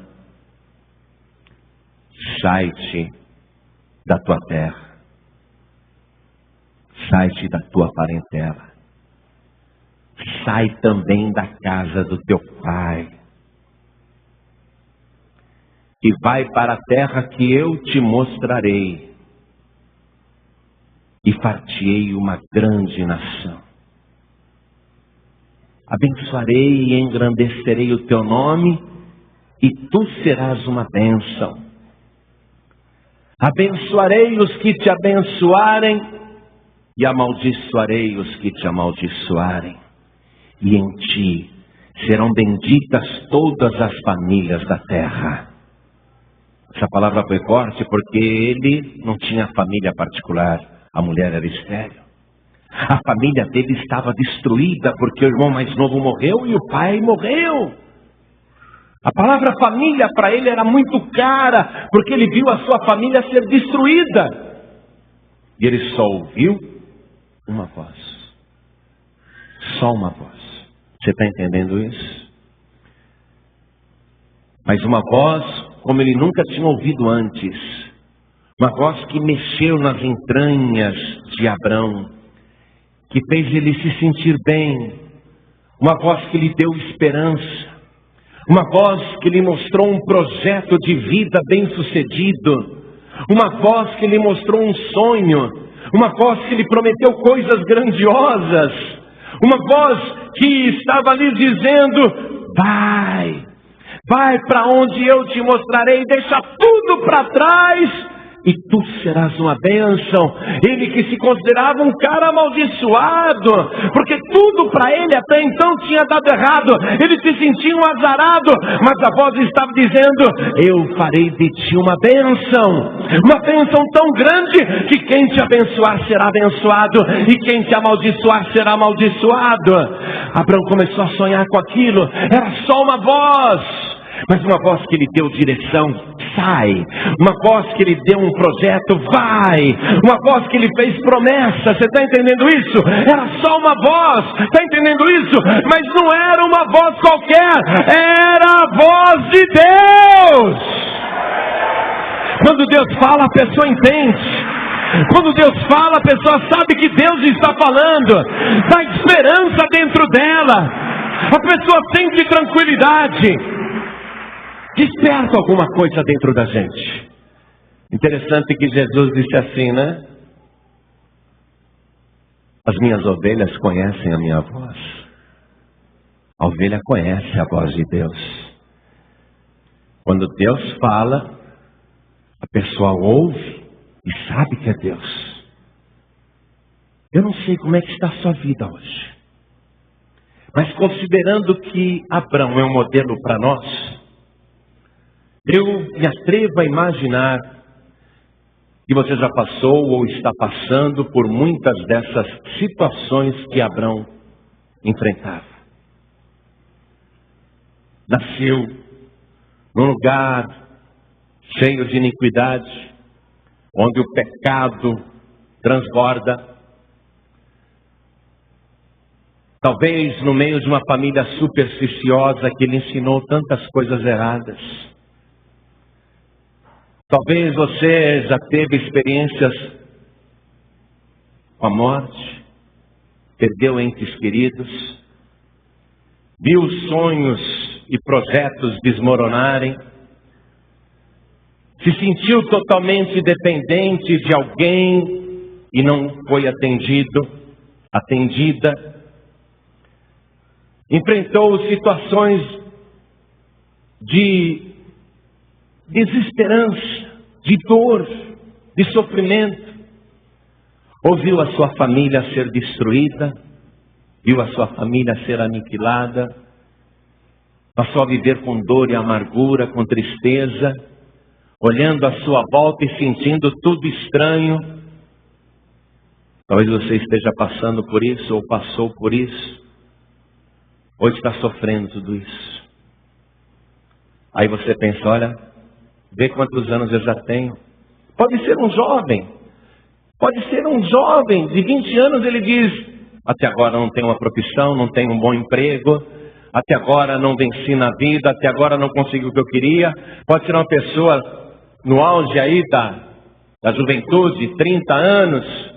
sai-te da tua terra, sai-te da tua parentela, sai também da casa do teu pai, e vai para a terra que eu te mostrarei, e far-te-ei uma grande nação. Abençoarei e engrandecerei o teu nome, e tu serás uma bênção. Abençoarei os que te abençoarem, e amaldiçoarei os que te amaldiçoarem. E em ti serão benditas todas as famílias da terra. Essa palavra foi forte porque ele não tinha família particular. A mulher era estéril. A família dele estava destruída porque o irmão mais novo morreu e o pai morreu. A palavra família para ele era muito cara, porque ele viu a sua família ser destruída. E ele só ouviu uma voz. Só uma voz. Você está entendendo isso? Mas uma voz como ele nunca tinha ouvido antes. Uma voz que mexeu nas entranhas de Abrão, que fez ele se sentir bem. Uma voz que lhe deu esperança. Uma voz que lhe mostrou um projeto de vida bem-sucedido. Uma voz que lhe mostrou um sonho. Uma voz que lhe prometeu coisas grandiosas. Uma voz que estava lhe dizendo: vai, vai para onde eu te mostrarei, deixa tudo para trás e tu serás uma bênção. Ele que se considerava um cara amaldiçoado, porque tudo para ele até então tinha dado errado, ele se sentia um azarado, mas a voz estava dizendo: eu farei de ti uma bênção tão grande que quem te abençoar será abençoado e quem te amaldiçoar será amaldiçoado. Abraão começou a sonhar com aquilo. Era só uma voz, mas uma voz que lhe deu direção: sai. Uma voz que lhe deu um projeto: vai. Uma voz que lhe fez promessa. Você está entendendo isso? Era só uma voz. Está entendendo isso? Mas não era uma voz qualquer. Era a voz de Deus. Quando Deus fala, a pessoa entende. Quando Deus fala, a pessoa sabe que Deus está falando. Dá esperança dentro dela. A pessoa sente tranquilidade. Desperta alguma coisa dentro da gente. Interessante que Jesus disse assim, né? As minhas ovelhas conhecem a minha voz. A ovelha conhece a voz de Deus. Quando Deus fala, a pessoa ouve e sabe que é Deus. Eu não sei como é que está a sua vida hoje, mas considerando que Abrão é um modelo para nós, eu me atrevo a imaginar que você já passou ou está passando por muitas dessas situações que Abrão enfrentava. Nasceu num lugar cheio de iniquidade, onde o pecado transborda. Talvez no meio de uma família supersticiosa que lhe ensinou tantas coisas erradas. Talvez você já teve experiências com a morte, perdeu entes queridos, viu sonhos e projetos desmoronarem, se sentiu totalmente dependente de alguém e não foi atendida, enfrentou situações de desesperança, de dor, de sofrimento. Ouviu a sua família ser destruída, viu a sua família ser aniquilada, passou a viver com dor e amargura, com tristeza, olhando à sua volta e sentindo tudo estranho. Talvez você esteja passando por isso, ou passou por isso, ou está sofrendo tudo isso. Aí você pensa, olha, vê quantos anos eu já tenho. Pode ser um jovem de 20 anos, ele diz, até agora não tenho uma profissão, não tenho um bom emprego, até agora não venci na vida, até agora não consegui o que eu queria. Pode ser uma pessoa no auge aí da juventude, 30 anos,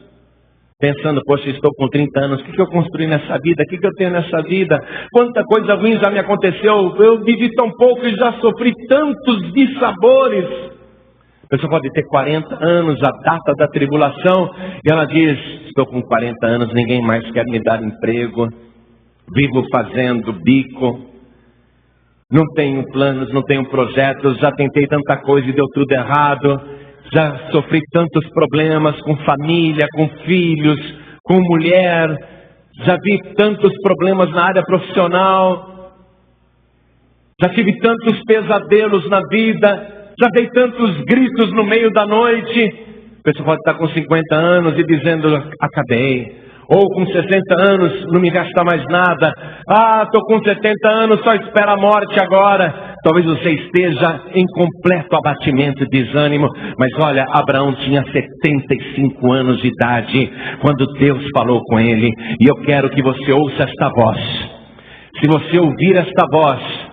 pensando, poxa, estou com 30 anos, o que eu construí nessa vida? O que eu tenho nessa vida? Quanta coisa ruim já me aconteceu, eu vivi tão pouco e já sofri tantos dissabores. A pessoa pode ter 40 anos, a data da tribulação, e ela diz, estou com 40 anos, ninguém mais quer me dar emprego, vivo fazendo bico, não tenho planos, não tenho projetos, já tentei tanta coisa e deu tudo errado, já sofri tantos problemas com família, com filhos, com mulher, já vi tantos problemas na área profissional, já tive tantos pesadelos na vida, já dei tantos gritos no meio da noite. A pessoa pode estar com 50 anos e dizendo, acabei. Ou com 60 anos, não me resta mais nada. Ah, estou com 70 anos, só espero a morte agora. Talvez você esteja em completo abatimento e desânimo. Mas olha, Abraão tinha 75 anos de idade quando Deus falou com ele. E eu quero que você ouça esta voz. Se você ouvir esta voz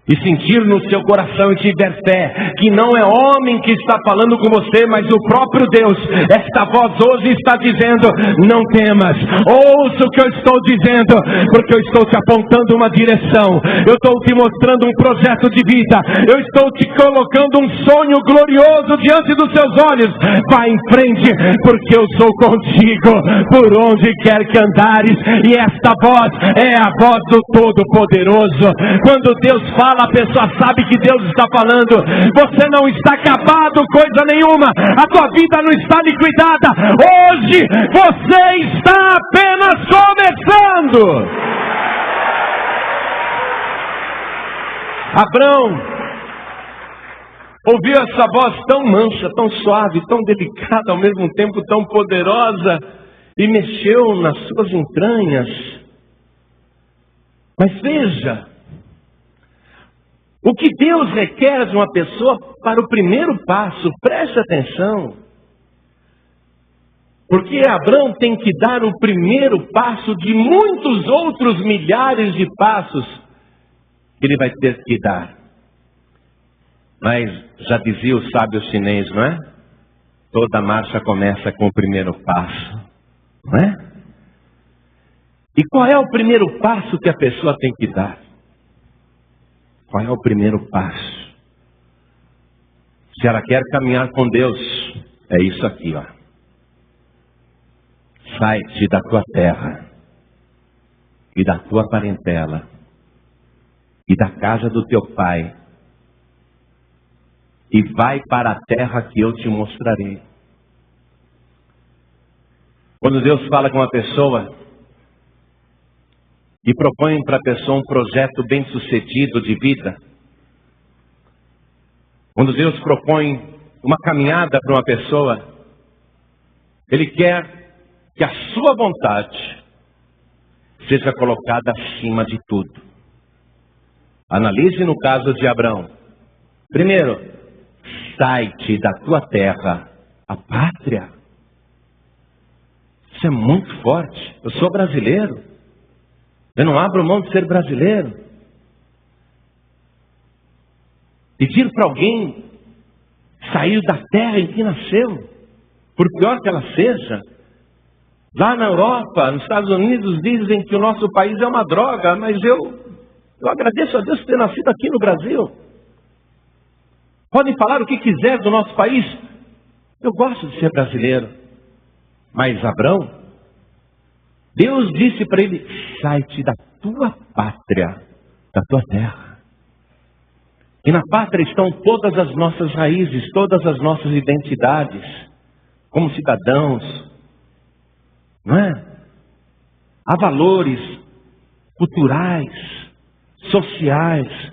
e sentir no seu coração e tiver fé, que não é homem que está falando com você, mas o próprio Deus, esta voz hoje está dizendo, não temas, ouça o que eu estou dizendo, porque eu estou te apontando uma direção, eu estou te mostrando um projeto de vida, eu estou te colocando um sonho glorioso diante dos seus olhos. Vai em frente, porque eu sou contigo, por onde quer que andares. E esta voz é a voz do Todo-Poderoso. Quando Deus fala, a pessoa sabe que Deus está falando. Você não está acabado coisa nenhuma, a tua vida não está liquidada. Hoje você está apenas começando. Abrão ouviu essa voz tão mansa, tão suave, tão delicada, ao mesmo tempo tão poderosa, e mexeu nas suas entranhas. Mas veja, o que Deus requer de uma pessoa para o primeiro passo, preste atenção. Porque Abrão tem que dar o primeiro passo de muitos outros milhares de passos que ele vai ter que dar. Mas já dizia o sábio chinês, não é? Toda marcha começa com o primeiro passo, não é? E qual é o primeiro passo que a pessoa tem que dar? Qual é o primeiro passo? Se ela quer caminhar com Deus, é isso aqui, ó. Sai-te da tua terra e da tua parentela e da casa do teu pai e vai para a terra que eu te mostrarei. Quando Deus fala com uma pessoa e propõe para a pessoa um projeto bem sucedido de vida, quando Deus propõe uma caminhada para uma pessoa, Ele quer que a sua vontade seja colocada acima de tudo. Analise no caso de Abraão. Primeiro, sai-te da tua terra, a pátria. Isso é muito forte. Eu sou brasileiro. Eu não abro mão de ser brasileiro. Pedir para alguém sair da terra em que nasceu, por pior que ela seja. Lá na Europa, nos Estados Unidos, dizem que o nosso país é uma droga, mas eu agradeço a Deus por ter nascido aqui no Brasil. Podem falar o que quiser do nosso país. Eu gosto de ser brasileiro. Mas Abraão, Deus disse para ele: sai-te da tua pátria, da tua terra. E na pátria estão todas as nossas raízes, todas as nossas identidades, como cidadãos, não é? Há valores culturais, sociais,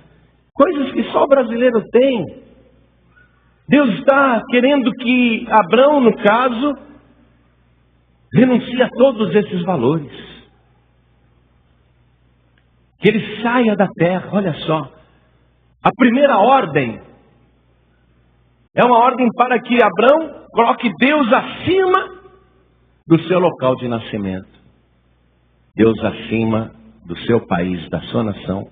coisas que só o brasileiro tem. Deus está querendo que Abraão, no caso, renuncie a todos esses valores. Que ele saia da terra. Olha só. A primeira ordem é uma ordem para que Abraão coloque Deus acima do seu local de nascimento. Deus acima do seu país, da sua nação.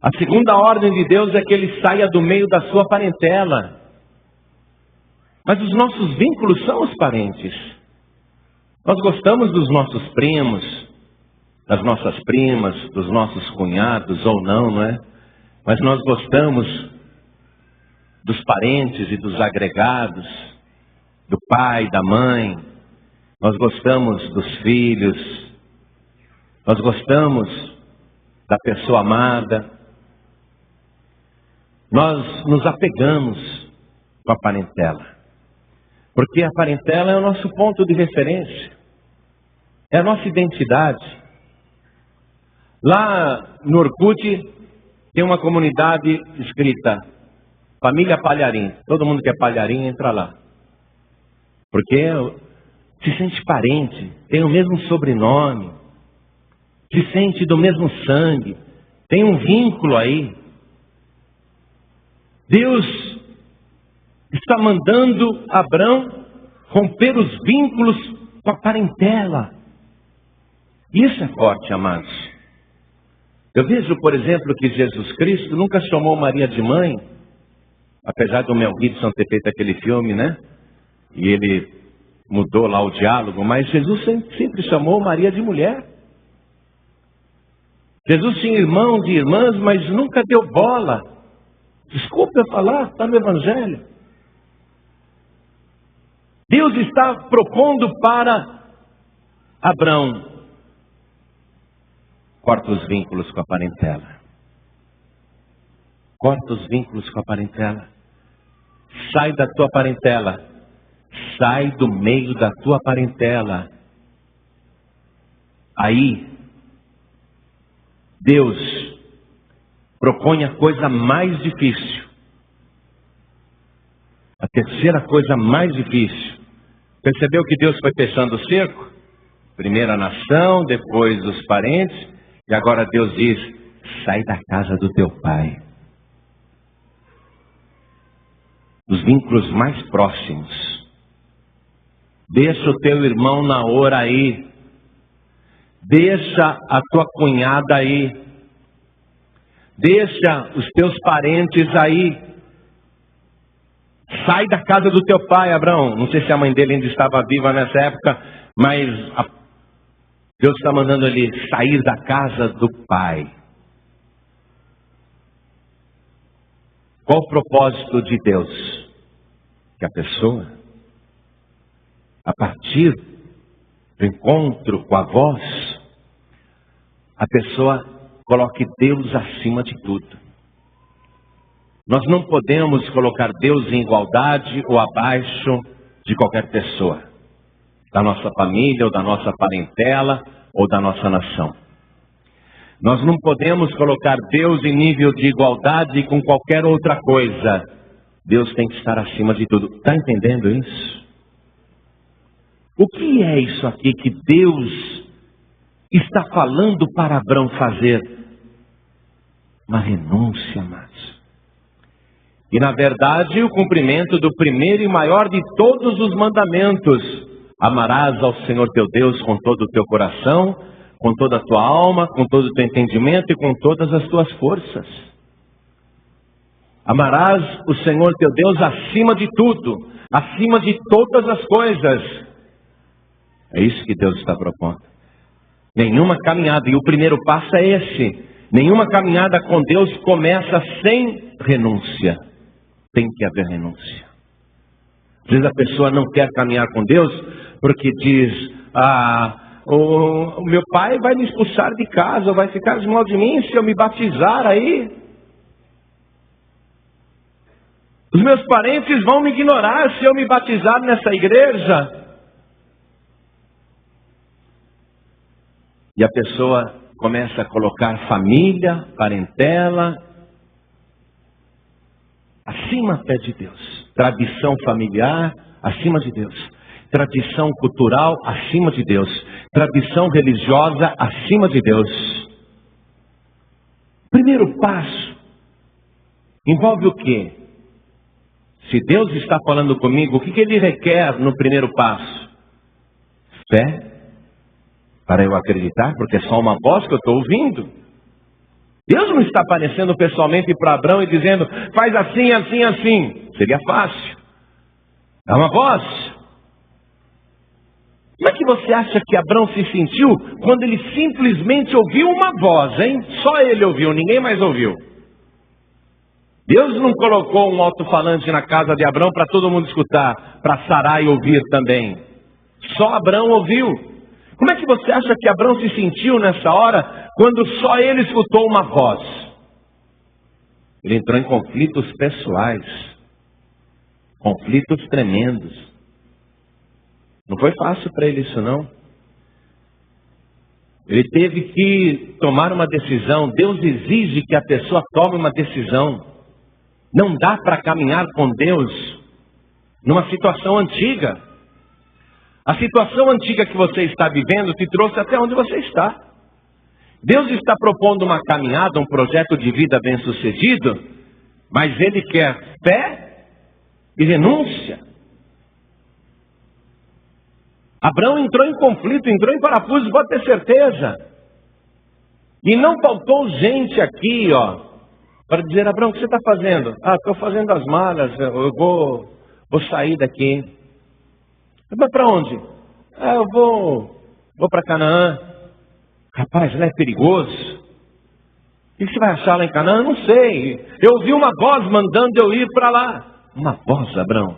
A segunda ordem de Deus é que ele saia do meio da sua parentela. Mas os nossos vínculos são os parentes. Nós gostamos dos nossos primos, das nossas primas, dos nossos cunhados ou não, não é? Mas nós gostamos dos parentes e dos agregados, do pai, da mãe. Nós gostamos dos filhos. Nós gostamos da pessoa amada. Nós nos apegamos com a parentela. Porque a parentela é o nosso ponto de referência. É a nossa identidade. Lá no Orkut tem uma comunidade escrita Família Palharim. Todo mundo que é palharim entra lá. Porque se sente parente, tem o mesmo sobrenome, se sente do mesmo sangue, tem um vínculo aí. Deus está mandando Abraão romper os vínculos com a parentela. Isso é forte, amados. Eu vejo, por exemplo, que Jesus Cristo nunca chamou Maria de mãe, apesar do Mel Gibson ter feito aquele filme, né? E ele mudou lá o diálogo, mas Jesus sempre chamou Maria de mulher. Jesus tinha irmãos e irmãs, mas nunca deu bola. Desculpe eu falar, está no Evangelho. Deus está propondo para Abraão: corta os vínculos com a parentela. Corta os vínculos com a parentela. Sai da tua parentela. Sai do meio da tua parentela. Aí, Deus propõe a coisa mais difícil. A terceira coisa mais difícil. Percebeu que Deus foi fechando o cerco? Primeiro a nação, depois os parentes. E agora Deus diz: sai da casa do teu pai. Os vínculos mais próximos. Deixa o teu irmão Naor aí. Deixa a tua cunhada aí. Deixa os teus parentes aí. Sai da casa do teu pai, Abraão. Não sei se a mãe dele ainda estava viva nessa época, mas Deus está mandando ele sair da casa do pai. Qual o propósito de Deus? Que a pessoa, a partir do encontro com a voz, a pessoa coloque Deus acima de tudo. Nós não podemos colocar Deus em igualdade ou abaixo de qualquer pessoa, da nossa família, ou da nossa parentela, ou da nossa nação. Nós não podemos colocar Deus em nível de igualdade com qualquer outra coisa. Deus tem que estar acima de tudo. Está entendendo isso? O que é isso aqui que Deus está falando para Abrão fazer? Uma renúncia, amados. E na verdade o cumprimento do primeiro e maior de todos os mandamentos. Amarás ao Senhor teu Deus com todo o teu coração, com toda a tua alma, com todo o teu entendimento e com todas as tuas forças. Amarás o Senhor teu Deus acima de tudo, acima de todas as coisas. É isso que Deus está propondo. Nenhuma caminhada, e o primeiro passo é esse. Nenhuma caminhada com Deus começa sem renúncia. Tem que haver renúncia. Às vezes a pessoa não quer caminhar com Deus porque diz: o meu pai vai me expulsar de casa, vai ficar de mal de mim se eu me batizar aí. Os meus parentes vão me ignorar se eu me batizar nessa igreja. E a pessoa começa a colocar família, parentela, acima até de Deus. Tradição familiar, acima de Deus. Tradição cultural, acima de Deus. Tradição religiosa, acima de Deus. Primeiro passo envolve o quê? Se Deus está falando comigo, o que Ele requer no primeiro passo? Fé. Para eu acreditar, porque é só uma voz que eu estou ouvindo. Deus não está aparecendo pessoalmente para Abrão e dizendo: faz assim, assim, assim. Seria fácil. É uma voz. Como é que você acha que Abrão se sentiu quando ele simplesmente ouviu uma voz, hein? Só ele ouviu, ninguém mais ouviu. Deus não colocou um alto-falante na casa de Abrão para todo mundo escutar, para Sarai ouvir também. Só Abrão ouviu. Como é que você acha que Abrão se sentiu nessa hora, quando só ele escutou uma voz? Ele entrou em conflitos pessoais, conflitos tremendos. Não foi fácil para ele isso não. Ele teve que tomar uma decisão. Deus exige que a pessoa tome uma decisão. Não dá para caminhar com Deus numa situação antiga. A situação antiga que você está vivendo te trouxe até onde você está. Deus está propondo uma caminhada, um projeto de vida bem-sucedido, mas Ele quer fé e renúncia. Abrão entrou em conflito, entrou em parafuso, pode ter certeza. E não faltou gente aqui, para dizer: Abrão, o que você está fazendo? Estou fazendo as malas, eu vou sair daqui. Mas para onde? Eu vou para Canaã. Rapaz, lá é perigoso. O que você vai achar lá em Canaã? Eu não sei. Eu ouvi uma voz mandando eu ir para lá. Uma voz, Abrão?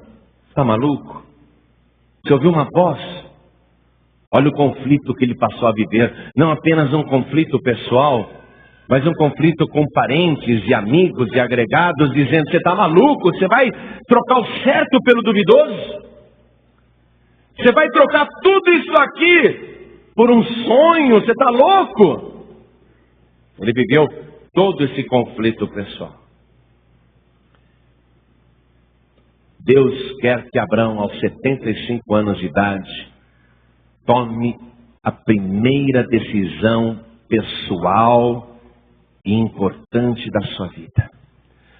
Está maluco? Você ouviu uma voz? Olha o conflito que ele passou a viver. Não apenas um conflito pessoal, mas um conflito com parentes e amigos e agregados, dizendo: você está maluco? Você vai trocar o certo pelo duvidoso? Você vai trocar tudo isso aqui por um sonho? Você está louco? Ele viveu todo esse conflito pessoal. Deus quer que Abrão, aos 75 anos de idade, tome a primeira decisão pessoal e importante da sua vida.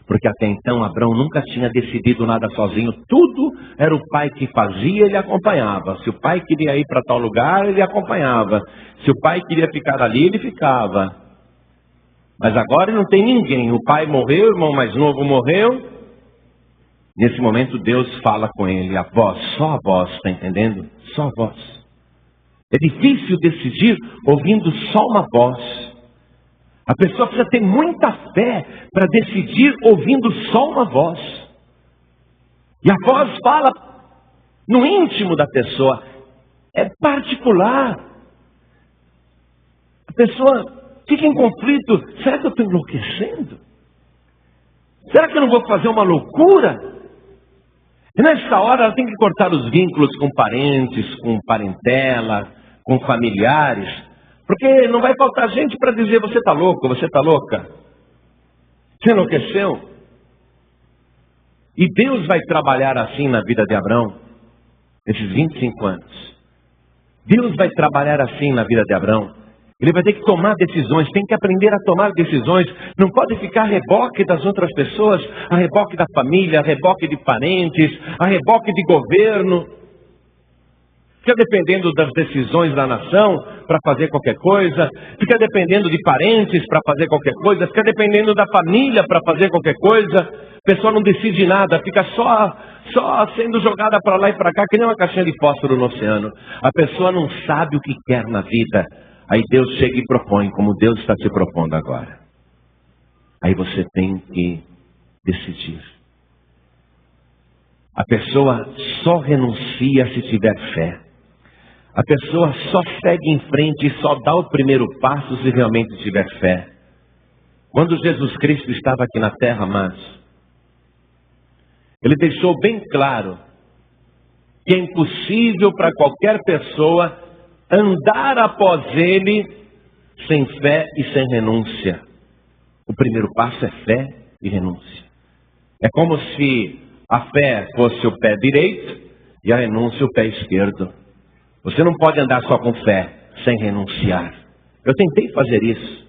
Porque até então Abrão nunca tinha decidido nada sozinho. Tudo era o pai que fazia, ele acompanhava. Se o pai queria ir para tal lugar, ele acompanhava. Se o pai queria ficar ali, ele ficava. Mas agora não tem ninguém. O pai morreu, o irmão mais novo morreu. Nesse momento Deus fala com ele. A voz, só a voz, está entendendo? Só a voz. É difícil decidir ouvindo só uma voz. A pessoa precisa ter muita fé para decidir ouvindo só uma voz. E a voz fala no íntimo da pessoa. É particular. A pessoa fica em conflito. Será que eu estou enlouquecendo? Será que eu não vou fazer uma loucura? E nessa hora ela tem que cortar os vínculos com parentes, com parentela, com familiares. Porque não vai faltar gente para dizer: você está louco, você está louca. Você enlouqueceu? E Deus vai trabalhar assim na vida de Abrão, esses 25 anos. Deus vai trabalhar assim na vida de Abraão. Ele vai ter que tomar decisões, tem que aprender a tomar decisões. Não pode ficar a reboque das outras pessoas, a reboque da família, a reboque de parentes, a reboque de governo. Fica dependendo das decisões da nação para fazer qualquer coisa. Fica dependendo de parentes para fazer qualquer coisa. Fica dependendo da família para fazer qualquer coisa. A pessoa não decide nada, fica só sendo jogada para lá e para cá, que nem uma caixinha de fósforo no oceano. A pessoa não sabe o que quer na vida. Aí Deus chega e propõe, como Deus está te propondo agora. Aí você tem que decidir. A pessoa só renuncia se tiver fé. A pessoa só segue em frente e só dá o primeiro passo se realmente tiver fé. Quando Jesus Cristo estava aqui na terra, amados, Ele deixou bem claro que é impossível para qualquer pessoa andar após Ele sem fé e sem renúncia. O primeiro passo é fé e renúncia. É como se a fé fosse o pé direito e a renúncia o pé esquerdo. Você não pode andar só com fé, sem renunciar. Eu tentei fazer isso.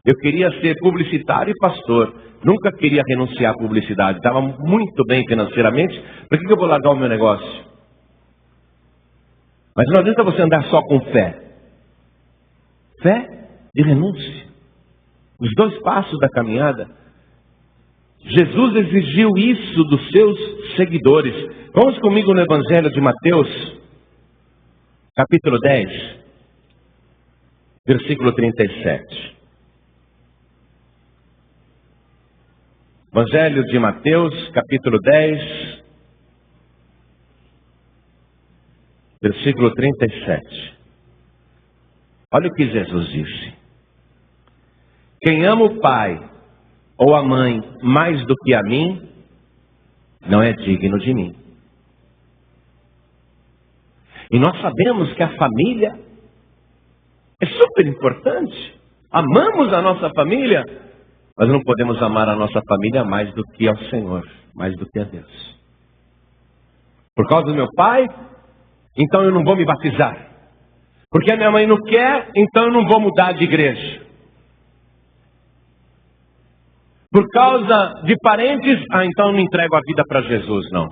Eu queria ser publicitário e pastor. Nunca queria renunciar à publicidade. Estava muito bem financeiramente. Por que eu vou largar o meu negócio? Mas não adianta você andar só com fé. Fé e renúncia. Os dois passos da caminhada. Jesus exigiu isso dos seus seguidores. Vamos comigo no Evangelho de Mateus, capítulo 10, versículo 37. Evangelho de Mateus, capítulo 10, versículo 37. Olha o que Jesus disse. Quem ama o pai ou a mãe mais do que a mim, não é digno de mim. E nós sabemos que a família é super importante. Amamos a nossa família, mas não podemos amar a nossa família mais do que ao Senhor, mais do que a Deus. Por causa do meu pai, então eu não vou me batizar. Porque a minha mãe não quer, então eu não vou mudar de igreja. Por causa de parentes, então eu não entrego a vida para Jesus, não.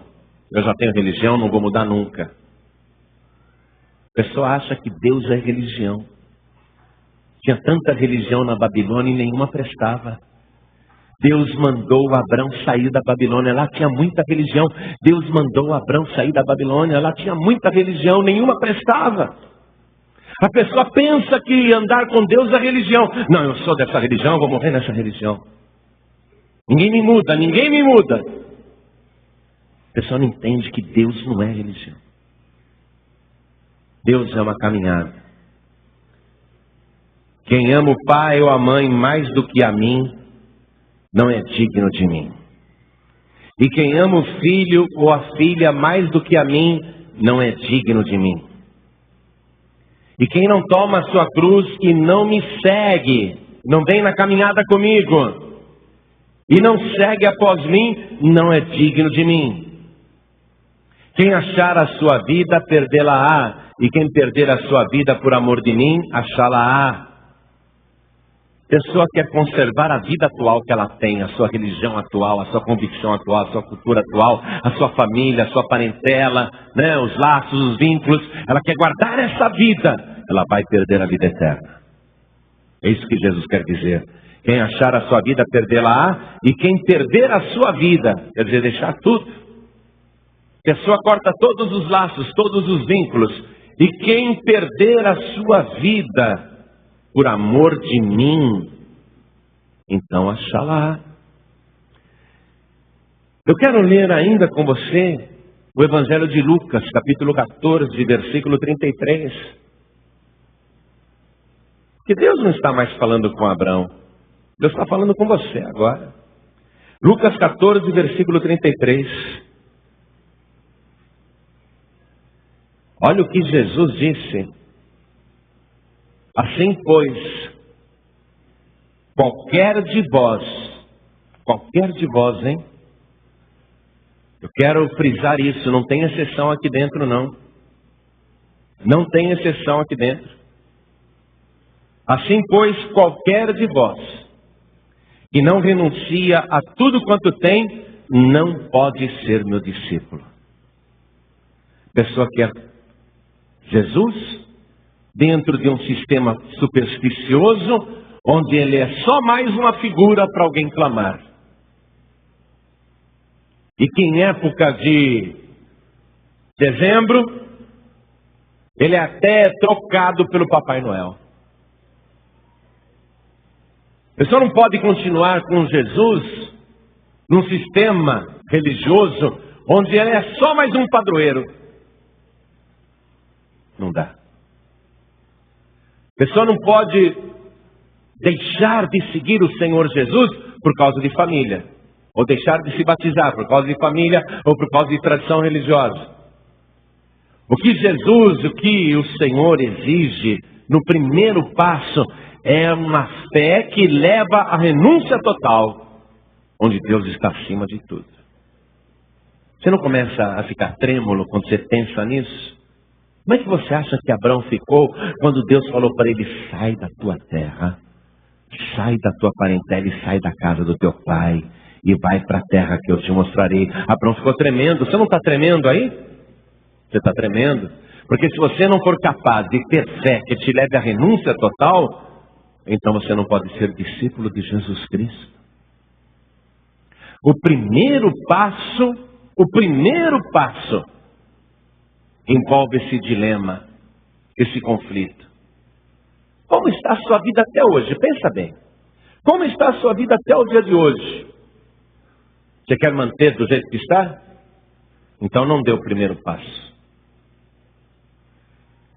Eu já tenho religião, não vou mudar nunca. A pessoa acha que Deus é religião. Tinha tanta religião na Babilônia e nenhuma prestava. Deus mandou Abrão sair da Babilônia, lá tinha muita religião. Deus mandou Abrão sair da Babilônia, lá tinha muita religião, nenhuma prestava. A pessoa pensa que andar com Deus é religião. Não, eu sou dessa religião, eu vou morrer nessa religião. Ninguém me muda, ninguém me muda. A pessoa não entende que Deus não é religião. Deus é uma caminhada. Quem ama o pai ou a mãe mais do que a mim, não é digno de mim. E quem ama o filho ou a filha mais do que a mim, não é digno de mim. E quem não toma a sua cruz e não me segue, não vem na caminhada comigo, e não segue após mim, não é digno de mim. Quem achar a sua vida, perdê-la-á. E quem perder a sua vida por amor de mim, achá-la-á. A pessoa quer conservar a vida atual que ela tem, a sua religião atual, a sua convicção atual, a sua cultura atual, a sua família, a sua parentela, né, os laços, os vínculos. Ela quer guardar essa vida. Ela vai perder a vida eterna. É isso que Jesus quer dizer. Quem achar a sua vida, perdê-la-á. E quem perder a sua vida, quer dizer, deixar tudo. A pessoa corta todos os laços, todos os vínculos. E quem perder a sua vida por amor de mim, então achá-la. Eu quero ler ainda com você o Evangelho de Lucas, capítulo 14, versículo 33. Que Deus não está mais falando com Abraão. Deus está falando com você agora. Lucas 14, versículo 33. Olha o que Jesus disse. Assim, pois, qualquer de vós, hein? Eu quero frisar isso, não tem exceção aqui dentro, não. Não tem exceção aqui dentro. Assim, pois, qualquer de vós que não renuncia a tudo quanto tem, não pode ser meu discípulo. A pessoa quer Jesus dentro de um sistema supersticioso, onde ele é só mais uma figura para alguém clamar. E que em época de dezembro, ele é até trocado pelo Papai Noel. A pessoa não pode continuar com Jesus num sistema religioso onde ele é só mais um padroeiro. Não dá. A pessoa não pode deixar de seguir o Senhor Jesus por causa de família, ou deixar de se batizar por causa de família, ou por causa de tradição religiosa. O que Jesus, o que o Senhor exige no primeiro passo é uma fé que leva à renúncia total, onde Deus está acima de tudo. Você não começa a ficar trêmulo quando você pensa nisso? Como é que você acha que Abraão ficou quando Deus falou para ele: sai da tua terra, sai da tua parentela e sai da casa do teu pai e vai para a terra que eu te mostrarei? Abraão ficou tremendo. Você não está tremendo aí? Você está tremendo? Porque se você não for capaz de ter fé que te leve à renúncia total, então você não pode ser discípulo de Jesus Cristo. O primeiro passo envolve esse dilema, esse conflito. Como está a sua vida até hoje? Pensa bem. Como está a sua vida até o dia de hoje? Você quer manter do jeito que está? Então não dê o primeiro passo.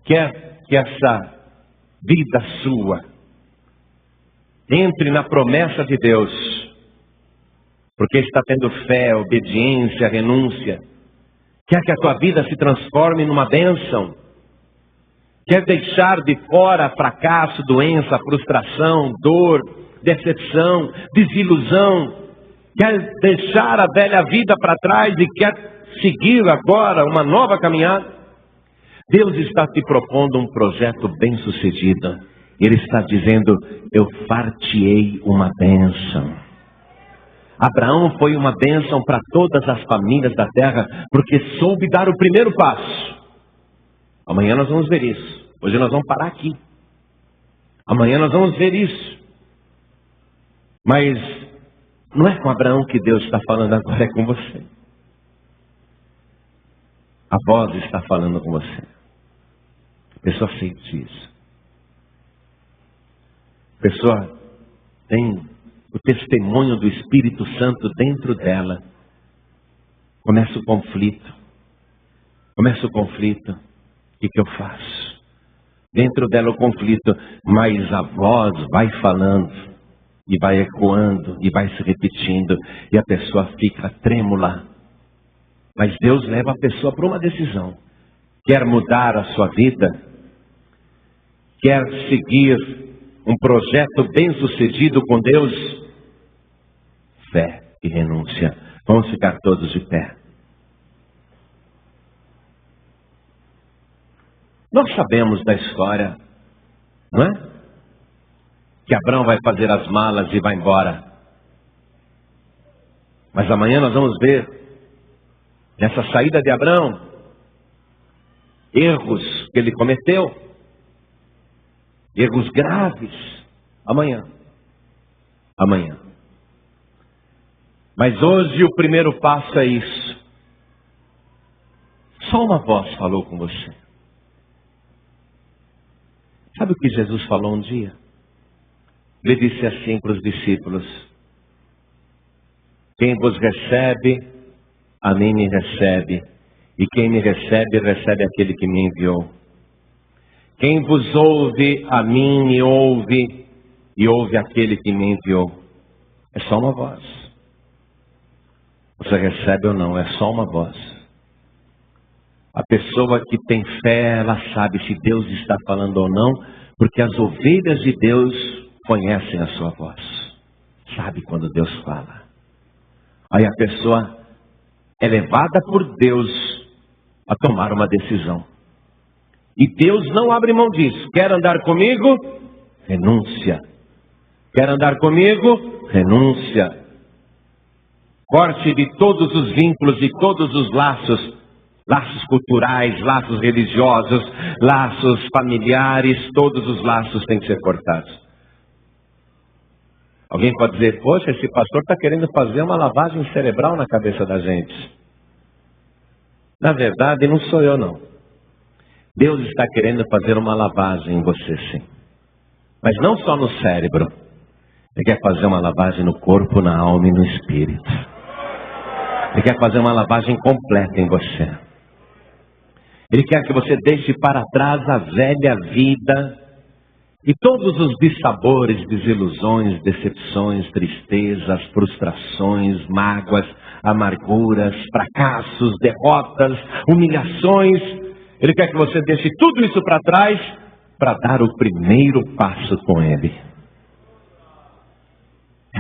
Quer que essa vida sua entre na promessa de Deus, porque está tendo fé, obediência, renúncia. Quer que a tua vida se transforme numa bênção. Quer deixar de fora fracasso, doença, frustração, dor, decepção, desilusão. Quer deixar a velha vida para trás e quer seguir agora uma nova caminhada. Deus está te propondo um projeto bem-sucedido. Ele está dizendo: eu far-te-ei uma bênção. Abraão foi uma bênção para todas as famílias da terra, porque soube dar o primeiro passo. Amanhã nós vamos ver isso. Hoje nós vamos parar aqui. Amanhã nós vamos ver isso. Mas não é com Abraão que Deus está falando agora, é com você. A voz está falando com você. A pessoa sente isso. A pessoa tem o testemunho do Espírito Santo dentro dela. Começa o conflito. O que eu faço? Dentro dela o conflito, mas a voz vai falando, e vai ecoando, e vai se repetindo, e a pessoa fica trêmula. Mas Deus leva a pessoa para uma decisão. Quer mudar a sua vida? Quer seguir um projeto bem-sucedido com Deus? Fé e renúncia. Vamos ficar todos de pé. Nós sabemos da história, não é? Que Abraão vai fazer as malas e vai embora. Mas amanhã nós vamos ver, nessa saída de Abraão, erros que ele cometeu. Erros graves. Amanhã. Mas hoje o primeiro passo é isso. Só uma voz falou com você. Sabe o que Jesus falou um dia? Ele disse assim para os discípulos: quem vos recebe, a mim me recebe. E quem me recebe, recebe aquele que me enviou. Quem vos ouve, a mim me ouve. E ouve aquele que me enviou. É só uma voz. Você recebe ou não, é só uma voz. A pessoa que tem fé, ela sabe se Deus está falando ou não, porque as ovelhas de Deus conhecem a sua voz. Sabe quando Deus fala. Aí a pessoa é levada por Deus a tomar uma decisão. E Deus não abre mão disso. Quer andar comigo? Renúncia. Quer andar comigo? Renúncia. Corte de todos os vínculos, de todos os laços. Laços culturais, laços religiosos, laços familiares. Todos os laços têm que ser cortados. Alguém pode dizer, poxa, esse pastor está querendo fazer uma lavagem cerebral na cabeça da gente. Na verdade, não sou eu, não. Deus está querendo fazer uma lavagem em você, sim. Mas não só no cérebro. Ele quer fazer uma lavagem no corpo, na alma e no espírito. Ele quer fazer uma lavagem completa em você. Ele quer que você deixe para trás a velha vida e todos os dissabores, desilusões, decepções, tristezas, frustrações, mágoas, amarguras, fracassos, derrotas, humilhações. Ele quer que você deixe tudo isso para trás para dar o primeiro passo com Ele.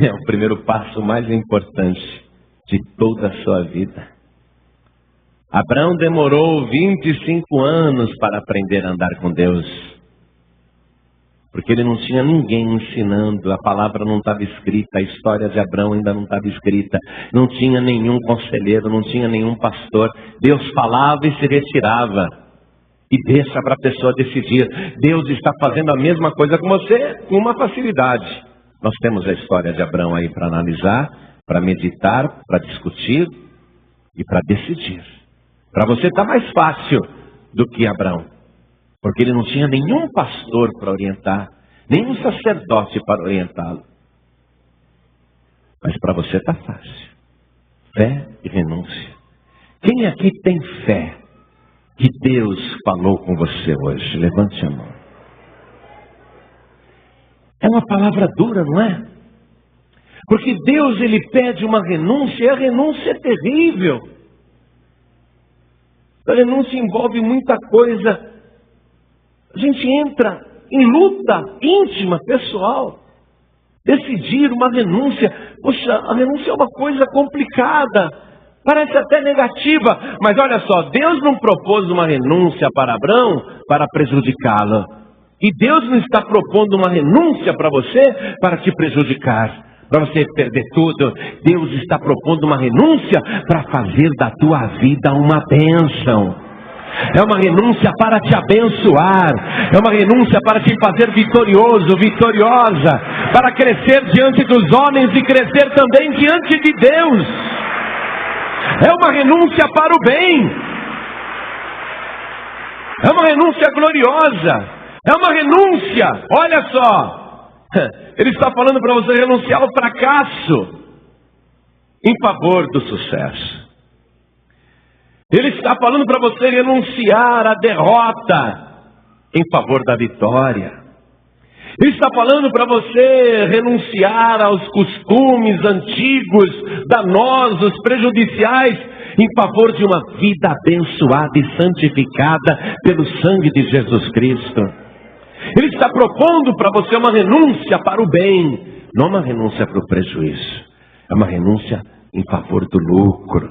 É o primeiro passo mais importante de toda a sua vida. Abraão demorou 25 anos para aprender a andar com Deus. Porque ele não tinha ninguém ensinando, a palavra não estava escrita, a história de Abraão ainda não estava escrita, não tinha nenhum conselheiro, não tinha nenhum pastor. Deus falava e se retirava. E deixa para a pessoa decidir. Deus está fazendo a mesma coisa com você com uma facilidade. Nós temos a história de Abraão aí para analisar, para meditar, para discutir e para decidir. Para você está mais fácil do que Abraão. Porque ele não tinha nenhum pastor para orientar, nenhum sacerdote para orientá-lo. Mas para você está fácil. Fé e renúncia. Quem aqui tem fé que Deus falou com você hoje? Levante a mão. É uma palavra dura, não é? Porque Deus, Ele pede uma renúncia, e a renúncia é terrível. A renúncia envolve muita coisa. A gente entra em luta íntima, pessoal. Decidir uma renúncia. Poxa, a renúncia é uma coisa complicada. Parece até negativa. Mas olha só, Deus não propôs uma renúncia para Abraão para prejudicá-lo. E Deus não está propondo uma renúncia para você para te prejudicar, para você perder tudo. Deus está propondo uma renúncia para fazer da tua vida uma bênção. É uma renúncia para te abençoar. É uma renúncia para te fazer vitorioso, vitoriosa. Para crescer diante dos homens e crescer também diante de Deus. É uma renúncia para o bem. É uma renúncia gloriosa. É uma renúncia, olha só. Ele está falando para você renunciar ao fracasso em favor do sucesso. Ele está falando para você renunciar à derrota em favor da vitória. Ele está falando para você renunciar aos costumes antigos, danosos, prejudiciais, em favor de uma vida abençoada e santificada pelo sangue de Jesus Cristo. Ele está propondo para você uma renúncia para o bem, não uma renúncia para o prejuízo. É uma renúncia em favor do lucro.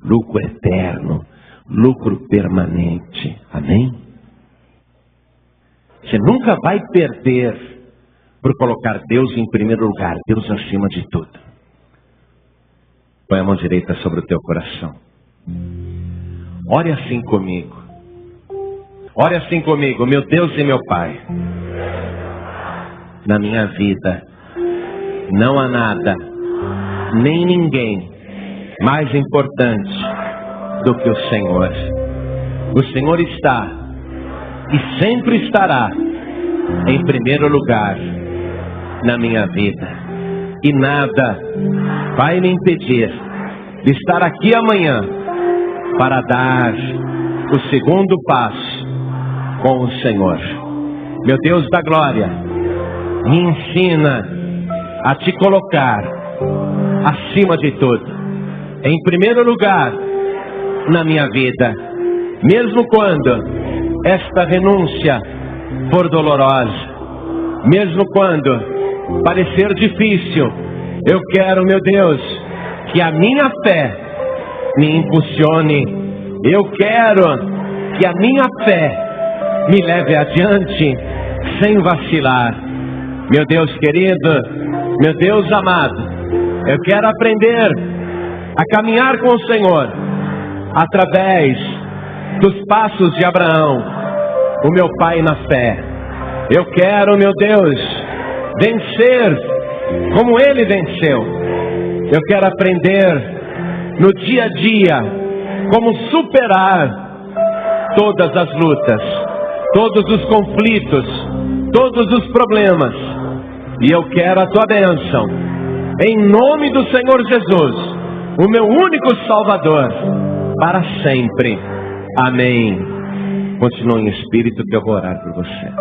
Lucro eterno, lucro permanente. Amém? Você nunca vai perder por colocar Deus em primeiro lugar, Deus acima de tudo. Põe a mão direita sobre o teu coração. Ore assim comigo. Ore assim comigo, meu Deus e meu Pai. Na minha vida não há nada, nem ninguém mais importante do que o Senhor. O Senhor está e sempre estará em primeiro lugar na minha vida. E nada vai me impedir de estar aqui amanhã para dar o segundo passo com o Senhor. Meu Deus da glória, me ensina a te colocar acima de tudo, em primeiro lugar na minha vida, mesmo quando esta renúncia for dolorosa, mesmo quando parecer difícil. Eu quero, meu Deus, que a minha fé me impulsione. Eu quero que a minha fé me leve adiante sem vacilar. Meu Deus querido, meu Deus amado, eu quero aprender a caminhar com o Senhor através dos passos de Abraão, o meu pai na fé. Eu quero, meu Deus, vencer como ele venceu. Eu quero aprender no dia a dia como superar todas as lutas, todos os conflitos, todos os problemas. E eu quero a tua bênção, em nome do Senhor Jesus, o meu único Salvador, para sempre. Amém. Continue em espírito que eu vou orar por você.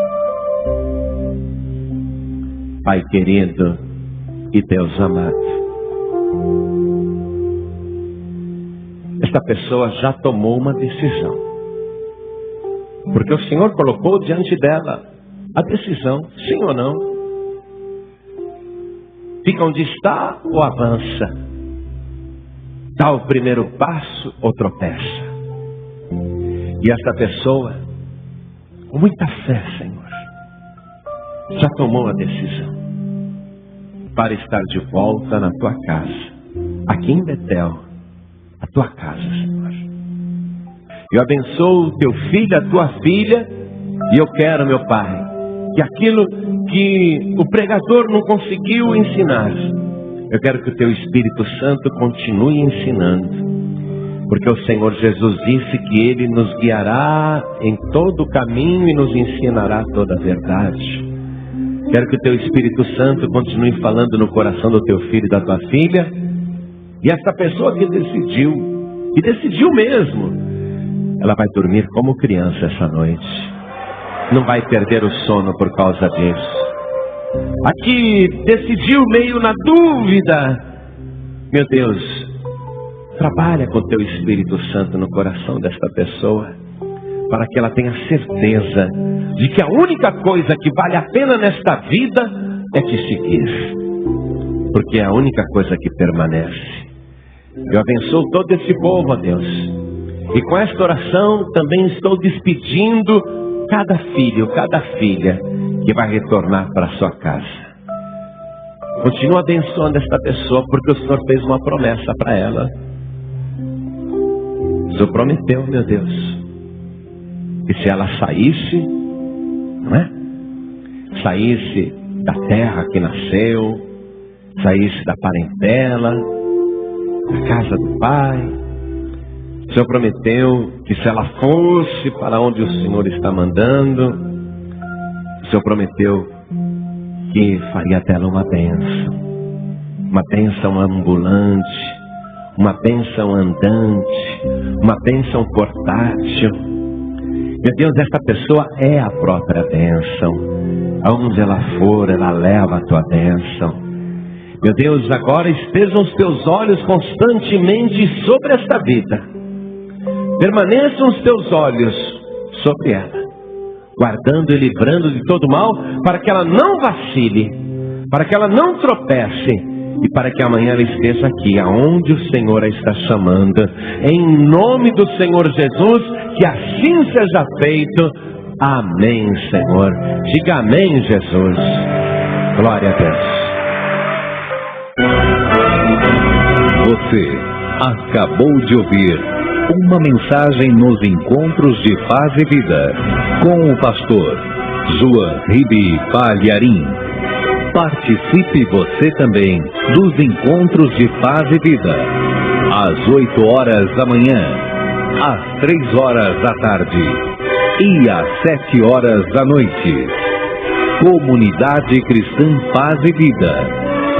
Pai querido e Deus amado, esta pessoa já tomou uma decisão, porque o Senhor colocou diante dela a decisão, sim ou não. Fica onde está ou avança? Dá o primeiro passo ou tropeça? E esta pessoa, com muita fé, Senhor, já tomou a decisão para estar de volta na tua casa, aqui em Betel, a tua casa, Senhor. Eu abençoo o teu filho, a tua filha, e eu quero, meu Pai, que aquilo que o pregador não conseguiu ensinar, eu quero que o teu Espírito Santo continue ensinando, porque o Senhor Jesus disse que Ele nos guiará em todo o caminho e nos ensinará toda a verdade. Quero que o teu Espírito Santo continue falando no coração do teu filho e da tua filha, e essa pessoa que decidiu mesmo, ela vai dormir como criança essa noite, não vai perder o sono por causa disso. Aqui decidiu meio na dúvida, meu Deus, trabalha com o teu Espírito Santo no coração desta pessoa, para que ela tenha certeza de que a única coisa que vale a pena nesta vida é te seguir, porque é a única coisa que permanece. Eu abençoo todo esse povo, ó Deus, e com esta oração também estou despedindo cada filho, cada filha que vai retornar para a sua casa. Continua abençoando esta pessoa, porque o Senhor fez uma promessa para ela. O Senhor prometeu, meu Deus, que se ela saísse, não é? Saísse da terra que nasceu, saísse da parentela, da casa do pai, o Senhor prometeu que se ela fosse para onde o Senhor está mandando, o Senhor prometeu que faria dela uma bênção ambulante, uma bênção andante, uma bênção portátil. Meu Deus, esta pessoa é a própria bênção. Aonde ela for, ela leva a tua bênção. Meu Deus, agora estejam os teus olhos constantemente sobre esta vida. Permaneçam os teus olhos sobre ela, guardando e livrando de todo mal, para que ela não vacile, para que ela não tropece, e para que amanhã ela esteja aqui, aonde o Senhor a está chamando. Em nome do Senhor Jesus, que assim seja feito. Amém, Senhor. Diga amém, Jesus. Glória a Deus. Você acabou de ouvir uma mensagem nos Encontros de Paz e Vida, com o pastor João Ribe Palharim. Participe você também dos Encontros de Paz e Vida, às 8 horas da manhã, às 3 horas da tarde e às 7 horas da noite. Comunidade Cristã Paz e Vida,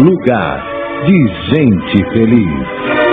lugar de gente feliz.